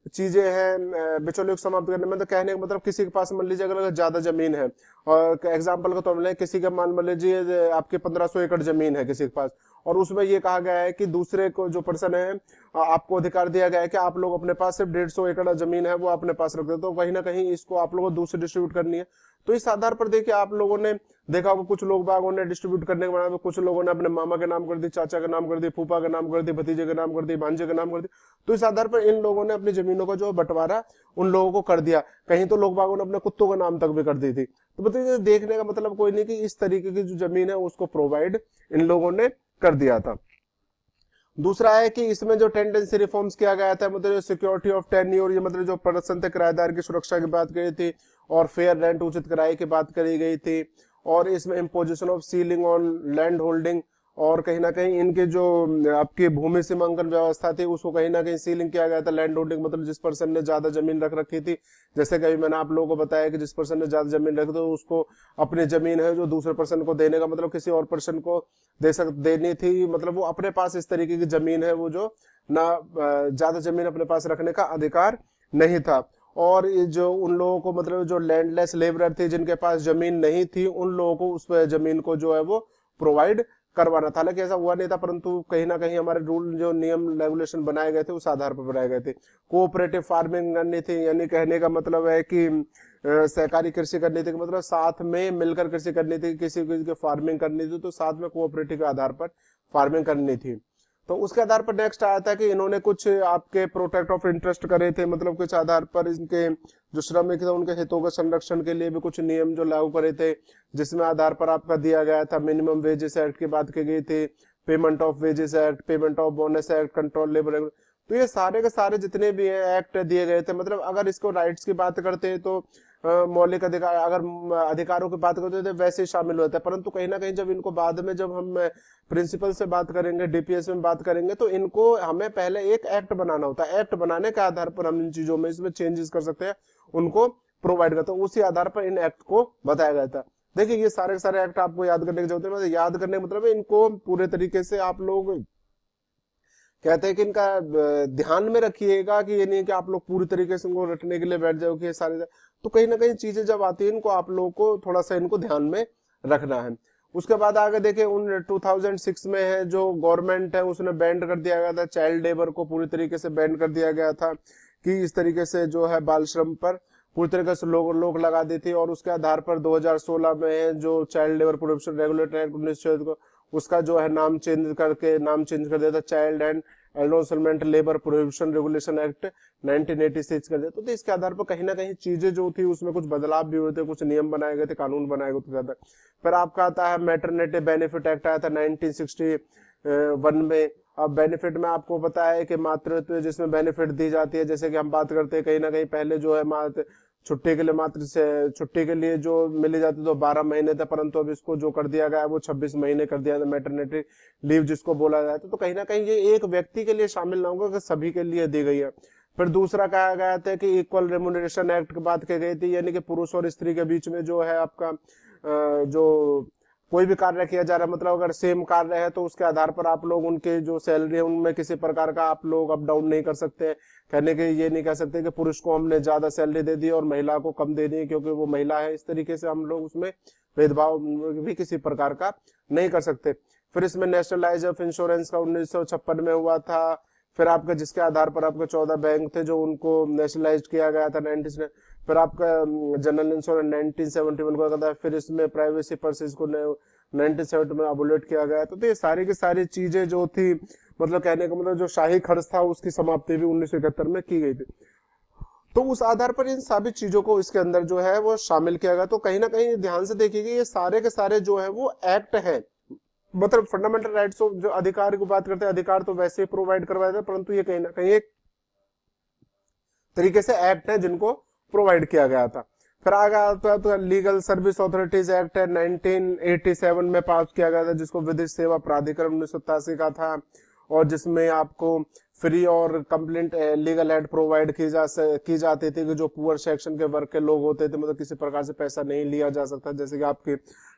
चीजें हैं बिचौलियों को समाप्त करने में। तो कहने का मतलब किसी के पास मान लीजिए अगर ज्यादा जमीन है और एग्जांपल के तौर पर किसी का मान लीजिए आपके 1500 एकड़ जमीन है किसी के पास, और उसमें ये कहा गया है कि दूसरे को जो पर्सन है आपको अधिकार दिया गया है कि आप लोग अपने पास सिर्फ 150 एकड़ जमीन है वो अपने पास रख दो, तो कहीं ना कहीं इसको आप लोगों को दूसरे डिस्ट्रीब्यूट करनी है। तो इस आधार पर देखिए आप लोगों ने देखा होगा कुछ लोग बागों ने डिस्ट्रीब्यूट करने के बाद कुछ लोगों ने अपने मामा के नाम कर दी, चाचा का नाम कर दी, फूफा का नाम कर दी, भतीजे का नाम कर दी, भांजे का नाम कर दी। तो इस आधार पर इन लोगों ने अपनी जमीनों का जो बंटवारा उन लोगों को कर दिया। कहीं तो लोग बागों ने अपने कुत्तों का नाम तक भी कर दी थी। तो बताइए देखने का मतलब कोई नहीं कि इस तरीके की जो जमीन है उसको प्रोवाइड इन लोगों ने कर दिया था। दूसरा है कि इसमें जो टेंडेंसी रिफॉर्म्स किया गया था मतलब सिक्योरिटी ऑफ टेन्योर, ये मतलब जो पर्सन थे किराएदार की सुरक्षा की बात करी थी, और फेयर रेंट उचित किराए की बात करी गई थी। और इसमें imposition of ceiling on land holding, और कहीं ना कहीं इनके जो आपकी भूमि सीमांकन व्यवस्था थी उसको कहीं ना कहीं सीलिंग किया गया था। लैंड होल्डिंग मतलब जिस पर्सन ने ज्यादा जमीन रख रखी थी, जैसे कभी मैंने आप लोगों को बताया कि जिस पर्सन ने ज्यादा जमीन रखी तो उसको अपनी जमीन है जो दूसरे पर्सन को देने का मतलब किसी और पर्सन को देनी थी, मतलब वो अपने पास इस तरीके की जमीन है वो जो ना ज्यादा जमीन अपने पास रखने का अधिकार नहीं था। और जो उन लोगों को मतलब जो लैंडलेस लेबरर थे जिनके पास जमीन नहीं थी उन लोगों को उस जमीन को जो है वो प्रोवाइड करवाना था। हालांकि ऐसा हुआ नहीं था परंतु कहीं ना कहीं हमारे रूल जो नियम रेगुलेशन बनाए गए थे उस आधार पर बनाए गए थे। कोऑपरेटिव फार्मिंग करनी थी, यानी कहने का मतलब है कि सहकारी कृषि करनी थी, मतलब साथ में मिलकर कृषि करनी थी, किसी की फार्मिंग करनी थी तो साथ में कोऑपरेटिव के आधार पर फार्मिंग करनी थी। तो उसके आधार पर नेक्स्ट आया था कि इन्होंने कुछ आपके प्रोटेक्ट ऑफ इंटरेस्ट करे थे, मतलब कुछ आधार पर इनके जो श्रमिक थे उनके हितों के संरक्षण के लिए भी कुछ नियम जो लागू करे थे, जिसमें आधार पर आपका दिया गया था मिनिमम वेजेस एक्ट की बात की गई थी, payment of wages act, payment of bonus act, control labour. तो ये सारे के सारे जितने भी एक्ट दिए गए थे, मतलब अगर इसको राइट्स की बात करते हैं तो मौलिक अधिकार, अगर अधिकारों की बात करते थे वैसे ही शामिल होते हैं, परंतु कहीं ना कहीं जब इनको बाद में जब हम प्रिंसिपल से बात करेंगे, डीपीएस में बात करेंगे, तो इनको हमें पहले एक एक्ट बनाना होता है। एक्ट बनाने के आधार पर हम इन चीजों में इसमें चेंजेस कर सकते हैं, उनको प्रोवाइड करते हैं, उसी आधार पर इन एक्ट को बताया गया था। देखिए ये सारे के सारे एक्ट आपको याद करने की जरूरत है, मतलब याद करने का मतलब है इनको पूरे तरीके से आप लोग कहते हैं कि इनका ध्यान में रखिएगा, कि ये नहीं कि आप लोग पूरी तरीके से इनको रटने के लिए बैठ जाओ कि ये सारे, तो कहीं ना कहीं चीजें जब आती है इनको आप लोगों को थोड़ा सा इनको ध्यान में रखना है। उसके बाद आगे देखें, उन 2006 में है जो गवर्नमेंट है उसने बैंड कर दिया गया था, चाइल्ड लेबर को पूरी तरीके से बैंड कर दिया गया था, कि इस तरीके से जो है बाल श्रम पर पूरी तरीके से लोग लगा दी थी। और उसके आधार पर 2016 में जो child labour prohibition regulatory act 1964 को, उसका जो है नाम चेंज कर दिया था, child and adolescent labour prohibition regulation act 1986 कर दिया। तो इसके आधार पर कहीं ना कहीं चीजें जो थी उसमें कुछ बदलाव भी हुए थे, कुछ नियम बनाए गए थे, कानून बनाए गए थे। फिर आपका आता है मैटरनिटी बेनिफिट एक्ट आया था 1961 में। अब बेनिफिट में आपको पता है कि मातृत्व जिसमें बेनिफिट दी जाती है, जैसे कि हम बात करते हैं कहीं ना कहीं पहले जो है छुट्टी के लिए छुट्टी के लिए जो मिली जाती तो 12 महीने थे, परंतु अब इसको जो कर दिया गया है वो 26 महीने कर दिया है, मैटरनिटी लीव जिसको बोला जाता है। तो कहीं ना कहीं ये एक व्यक्ति के लिए शामिल ना होगा कि सभी के लिए दी गई है। फिर दूसरा कहा गया था कि इक्वल रेम्युनरेशन एक्ट की बात की गई थी, यानी कि पुरुष और स्त्री के बीच में जो है आपका जो कोई भी कार्य किया जा रहा है, मतलब अगर सेम कार्य है तो उसके आधार पर आप लोग उनके जो सैलरी है उनमें किसी प्रकार का आप लोग अप डाउन नहीं कर सकते। कहने के ये नहीं कह सकते कि पुरुष को हमने ज्यादा सैलरी दे दी और महिला को कम दे दी क्योंकि वो महिला है, इस तरीके से हम लोग उसमें भेदभाव भी किसी प्रकार का नहीं कर सकते। फिर इसमें नेशनलाइज ऑफ इंश्योरेंस का 1956 में हुआ था। फिर आपका जिसके आधार पर आपके 14 बैंक थे जो उनको नेशनलाइज किया गया था 19। फिर आपका जनरल इंश्योरेंस 1971 को था। फिर इसमें प्राइवेसी पर्सेस को 1970 में अबोलिट किया गया। तो ये सारी की सारी चीजें जो थी, मतलब कहने का मतलब जो शाही खर्च था उसकी समाप्ति भी 1971 में की गई थी। तो उस आधार पर इन सभी चीजों को इसके अंदर जो है वो शामिल किया गया। तो कहीं ना कहीं ध्यान से देखिएगा ये सारे के सारे जो है वो एक्ट है, मतलब फंडामेंटल राइट्स ऑफ जो अधिकार की बात करते हैं, अधिकार तो वैसे ही प्रोवाइड करवाए थे, परंतु ये कहीं ना कहीं एक तरीके से एक्ट है जिनको प्रोवाइड किया गया था। फिर आगे आता है तो लीगल सर्विस अथॉरिटीज एक्ट है 1987 में पास किया गया था, जिसको विधिक सेवा प्राधिकरण 1987 का था, और जिसमें आपको फ्री और कंप्लीट लीगल एड प्रोवाइड की जाती थी कि जो पुअर सेक्शन के वर्ग के लोग होते थे, मतलब किसी प्रकार से पैसा नहीं लिया जा सकता, जैसे कि आपके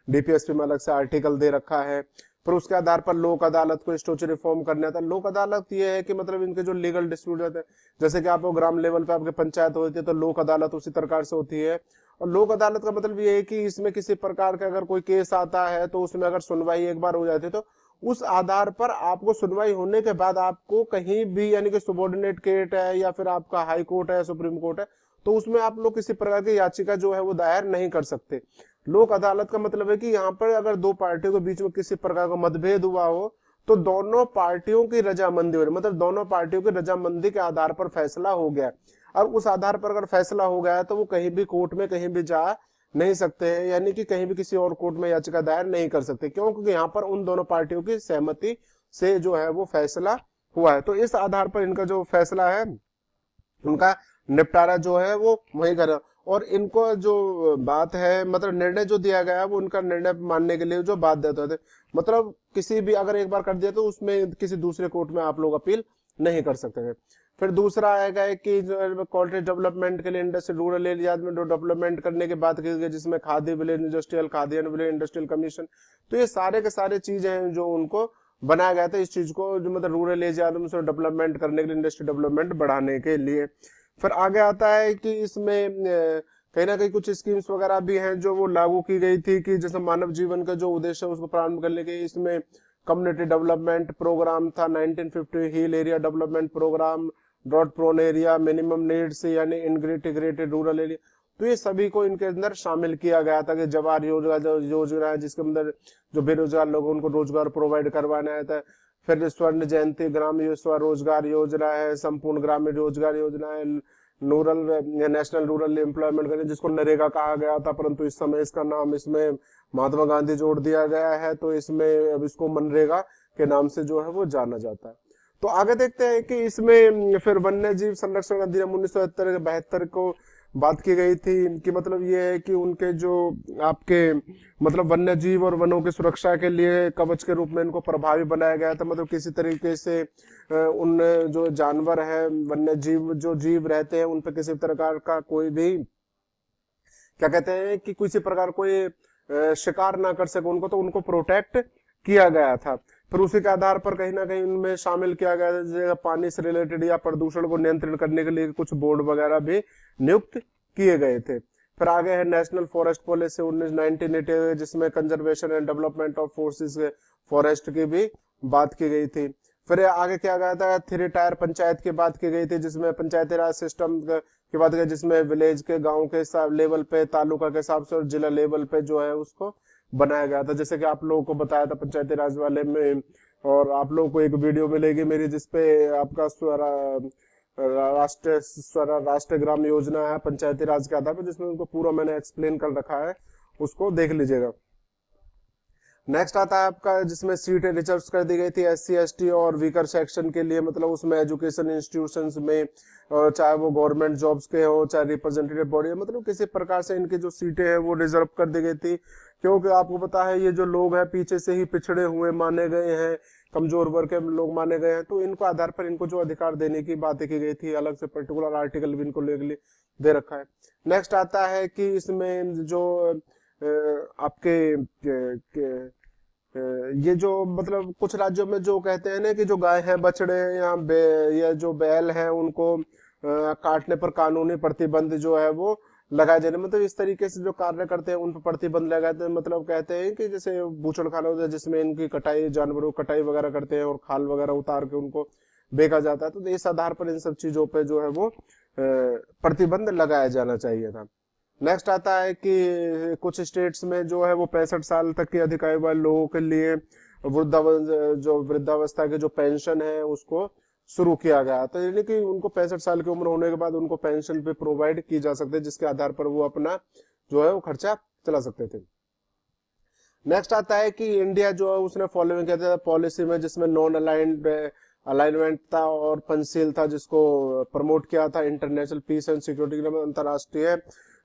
डीपीएसपी में अलग से आर्टिकल दे रखा है। फिर उसके आधार पर लोक अदालत को स्टैट्यूटरी रिफॉर्म करना था। लोक अदालत ये है कि मतलब इनके जो लीगल डिस्प्यूट होते हैं, जैसे कि आपको ग्राम लेवल पे आपके पंचायत होती है तो लोक अदालत उसी प्रकार से होती है। और लोक अदालत का मतलब ये है कि इसमें किसी प्रकार का अगर कोई केस आता है तो उसमें अगर सुनवाई एक बार हो जाती है तो उस आधार पर आपको सुनवाई होने के बाद आपको कहीं भी, यानी कि सबॉर्डिनेट कोर्ट है या फिर आपका हाई कोर्ट है, सुप्रीम कोर्ट है, तो उसमें आप लोग किसी प्रकार की याचिका जो है वो दायर नहीं कर सकते। लोक अदालत का मतलब है कि यहाँ पर अगर दो पार्टियों के बीच में किसी प्रकार का मतभेद हुआ हो तो दोनों पार्टियों की रजामंदी हो रही, मतलब दोनों पार्टियों की रजामंदी के आधार पर फैसला हो गया। अब उस आधार पर अगर फैसला हो गया तो वो कहीं भी कोर्ट में कहीं भी जा नहीं सकते हैं, यानी कि कहीं भी किसी और कोर्ट में याचिका दायर नहीं कर सकते। क्यों? क्योंकि यहाँ पर उन दोनों पार्टियों की सहमति से जो है वो फैसला हुआ है। तो इस आधार पर इनका जो फैसला है उनका निपटारा जो है वो वही कर, और इनको जो बात है मतलब निर्णय जो दिया गया है वो उनका निर्णय मानने के लिए जो बाध्यता थे, मतलब किसी भी अगर एक बार कर दिया तो उसमें किसी दूसरे कोर्ट में आप लोग अपील नहीं कर सकते हैं। फिर दूसरा आएगा कि कॉन्ट्री डेवलपमेंट के लिए इंडस्ट्री रूरल एरिया में जो डेवलपमेंट करने की बात की गई, जिसमें khadi village industrial, khadi and village industrial commission, तो ये सारे के सारे चीजें हैं जो उनको बनाया गया था इस चीज को जो मतलब रूरल एरिया में डेवलपमेंट करने के लिए, इंडस्ट्री डेवलपमेंट बढ़ाने के लिए। फिर आगे आता है कि इसमें कहीं ना कहीं कुछ स्कीम्स वगैरह भी हैं जो वो लागू की गई थी, कि जैसे मानव जीवन का जो उद्देश्य है उसको प्रारंभ करने के इसमें कम्युनिटी डेवलपमेंट प्रोग्राम था 1950, hill area development program, drought prone area, minimum needs यानी इंटीग्रेटेड रूरल एरिया। तो ये सभी को इनके अंदर शामिल किया गया था कि जवाहर योजना है जिसके अंदर जो बेरोजगार लोग उनको रोजगार प्रोवाइड करवाना है। फिर स्वर्ण जयंती ग्राम स्वरोजगार योजना है, संपूर्ण ग्रामीण रोजगार योजना है, नेशनल रूरल एम्प्लॉयमेंट करने जिसको नरेगा कहा गया था, परंतु इस समय इसका नाम इसमें महात्मा गांधी जोड़ दिया गया है, तो इसमें अब इसको मनरेगा के नाम से जो है वो जाना जाता है। तो आगे देखते हैं कि इसमें फिर वन्य जीव संरक्षण अधिनियम 1972 को बात की गई थी कि मतलब ये है कि उनके जो आपके मतलब वन्य जीव और वनों की सुरक्षा के लिए कवच के रूप में इनको प्रभावी बनाया गया था। मतलब किसी तरीके से उन जो जानवर है, वन्य जीव जो जीव रहते हैं, उन पर किसी प्रकार का कोई भी क्या कहते हैं कि किसी प्रकार कोई शिकार ना कर सके उनको, तो उनको प्रोटेक्ट किया गया था। फिर उसी के आधार पर कहीं ना कहीं उनमें शामिल किया गया था, जैसे पानी से रिलेटेड या प्रदूषण को नियंत्रित करने के लिए कुछ बोर्ड वगैरह भी नियुक्त किए गए थे। फिर आगे है नेशनल फॉरेस्ट पॉलिसी 1980, जिसमें conservation and development of forces forest की भी बात की गई थी। फिर आगे क्या गया था, 3 टायर पंचायत की बात की गई थी, जिसमें पंचायती राज सिस्टम की बात की, जिसमें विलेज के गांव के लेवल पे, तालुका के हिसाब से और जिला लेवल पे जो है उसको बनाया गया था। जैसे कि आप लोगों को बताया था पंचायती राज वाले में, और आप लोगों को एक वीडियो मिलेगी मेरी जिसपे आपका राष्ट्रीय ग्राम योजना है पंचायती राज के आधार पर, जिसमें उनको पूरा मैंने एक्सप्लेन कर रखा है, उसको देख लीजिएगा। नेक्स्ट आता है आपका जिसमें सीटें रिजर्व कर दी गई थी SC ST और वीकर सेक्शन के लिए। मतलब उसमें एजुकेशन इंस्टीट्यूशंस में, चाहे वो गवर्नमेंट जॉब्स के हो, चाहे रिप्रेजेंटेटिव बॉडी, मतलब किसी प्रकार से इनकी जो सीटें हैं वो रिजर्व कर दी गई थी। क्योंकि आपको पता है ये जो लोग हैं पीछे से ही पिछड़े हुए माने गए हैं, कमजोर वर्ग के लोग माने गए हैं, तो इनको आधार पर इनको जो अधिकार देने की बातें की गई थी, अलग से पर्टिकुलर आर्टिकल भी इनको दे रखा है। नेक्स्ट आता है कि इसमें जो आपके ये जो मतलब कुछ राज्यों में जो कहते हैं ना कि जो गाय हैं, बछड़े या जो बैल हैं, उनको काटने पर कानूनी प्रतिबंध जो है वो लगाए जाने, मतलब इस तरीके से जो कार्य करते हैं उन पर प्रतिबंध लगाते हैं। मतलब कहते हैं कि जैसे बूचड़खाना होता है जिसमें इनकी कटाई, जानवरों की कटाई वगैरह करते हैं और खाल वगैरह उतार के उनको बेचा जाता है, तो इस आधार पर इन सब चीजों पे जो है वो प्रतिबंध लगाया जाना चाहिए था। नेक्स्ट आता है कि कुछ स्टेट्स में जो है वो 65 साल तक की अधिक आयु वाले लोगों के लिए वृद्धावस्था के जो पेंशन है उसको शुरू किया गया। तो यानी कि उनको 65 साल की उम्र होने के बाद उनको पेंशन पे प्रोवाइड की जा सकती है, जिसके आधार पर वो अपना जो है वो खर्चा चला सकते थे। नेक्स्ट आता है कि इंडिया जो है उसने फॉलोइंग किया था पॉलिसी में, जिसमें नॉन अलाइनमेंट था और पंचशील था, जिसको प्रमोट किया था इंटरनेशनल पीस एंड सिक्योरिटी, अंतरराष्ट्रीय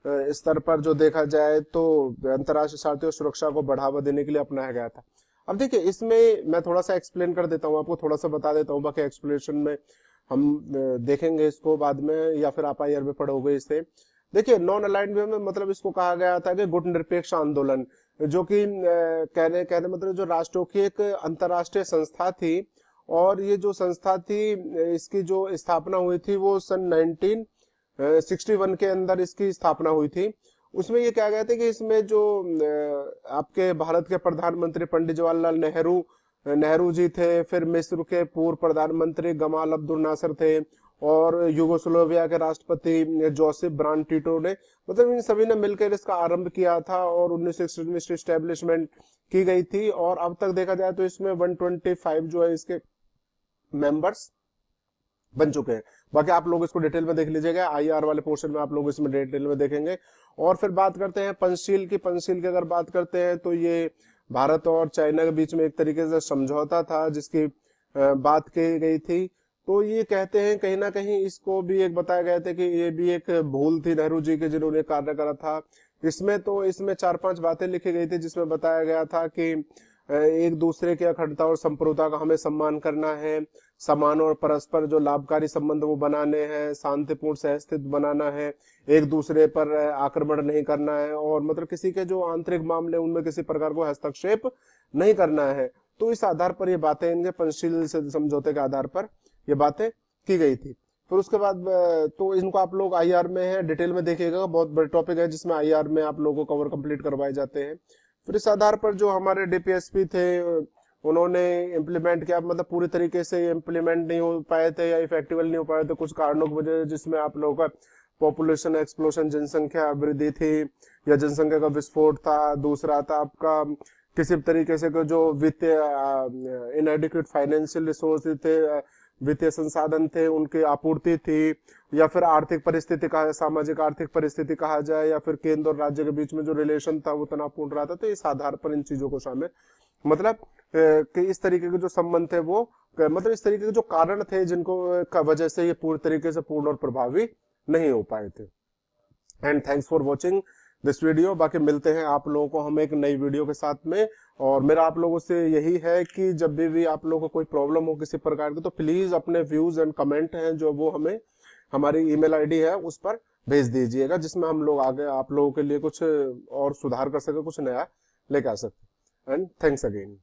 स्तर पर जो देखा जाए तो अंतरराष्ट्रीय शांति और सुरक्षा को बढ़ावा देने के लिए अपनाया गया था। अब देखिए इसमें मैं थोड़ा सा एक्सप्लेन कर देता हूँ, आपको थोड़ा सा बता देता हूँ, बाकी एक्सप्लेनेशन में हम देखेंगे इसको बाद में, या फिर आप IR में पढ़ोगे इसे। देखिए नॉन अलाइंड वे में मतलब इसको कहा गया था कि गुट निरपेक्ष आंदोलन, जो कि कहने मतलब जो राष्ट्रों की एक अंतरराष्ट्रीय संस्था थी, और ये जो संस्था थी इसकी जो स्थापना हुई थी वो सन 1961 के अंदर इसकी स्थापना हुई थी। उसमें ये कहा गया था कि इसमें जो आपके भारत के प्रधानमंत्री पंडित जवाहरलाल नेहरू जी थे, फिर मिस्र के पूर्व प्रधानमंत्री गमाल अब्दुल नासर थे, और यूगोस्लोविया के राष्ट्रपति जोसेफ ब्रांड टिटो ने, मतलब इन सभी ने मिलकर इसका आरंभ किया था और 1961 में इसकी स्टैब्लिशमेंट की गई थी। और अब तक देखा जाए तो इसमें 125 जो है इसके मेंबर्स बन चुके हैं। बाकी आप लोग इसको डिटेल में देख लीजिएगा, IR वाले पोर्शन में आप लोग इसमें डिटेल में देखेंगे। और फिर बात करते हैं पंचशील की अगर बात करते हैं तो ये भारत और चाइना के बीच में एक तरीके से समझौता था जिसकी बात की गई थी। तो ये कहते हैं कहीं ना कहीं इसको भी एक बताया गया था कि ये भी एक भूल थी नेहरू जी की, जिन्होंने कार्य करा था इसमें। तो इसमें 4-5 बातें लिखी गई थी, जिसमें बताया गया था कि एक दूसरे की अखंडता और संप्रभुता का हमें सम्मान करना है, समान और परस्पर जो लाभकारी संबंध वो बनाने हैं, शांतिपूर्ण सहस्तित्व बनाना है, एक दूसरे पर आक्रमण नहीं करना है, और मतलब किसी के जो आंतरिक मामले उनमें किसी प्रकार को हस्तक्षेप नहीं करना है। तो इस आधार पर ये बातें इनके पंचशील समझौते के आधार पर ये बातें की गई थी। फिर उसके बाद तो इनको आप लोग IR में है डिटेल में देखिएगा, बहुत बड़े टॉपिक है जिसमें IR में आप लोगों को कवर कंप्लीट करवाए जाते हैं। फिर इस आधार पर जो हमारे DPSP थे उन्होंने इम्प्लीमेंट किया, मतलब पूरी तरीके से इम्प्लीमेंट नहीं हो पाए थे या इफेक्टिवल नहीं हो पाए थे कुछ कारणों की वजह, जिसमें आप लोगों का पॉपुलेशन एक्सप्लोशन, जनसंख्या वृद्धि थी या जनसंख्या का विस्फोट था। दूसरा था आपका किसी तरीके से जो वित्तीय इनएडिक्वेट फाइनेंशियल रिसोर्स थे, वित्तीय संसाधन थे, उनकी आपूर्ति थी, या फिर आर्थिक परिस्थिति कहा, सामाजिक आर्थिक परिस्थिति कहा जाए, या फिर केंद्र और राज्य के बीच में जो रिलेशन था वो तनावपूर्ण रहा था। तो इस आधार पर इन चीजों को शामिल, मतलब कि इस तरीके के जो संबंध थे वो मतलब इस तरीके के जो कारण थे जिनको का वजह से ये पूरी तरीके से पूर्ण और प्रभावी नहीं हो पाए थे। And thanks for watching this video. बाकी मिलते हैं आप लोगों को हम एक नई वीडियो के साथ में। और मेरा आप लोगों से यही है कि जब भी आप लोगों को कोई प्रॉब्लम हो किसी प्रकार की, तो प्लीज अपने व्यूज एंड कमेंट हैं जो वो हमें हमारी ईमेल आईडी है उस पर भेज दीजिएगा, जिसमें हम लोग आगे आप लोगों के लिए कुछ और सुधार कर सके, कुछ नया लेके आ सकते। And thanks again.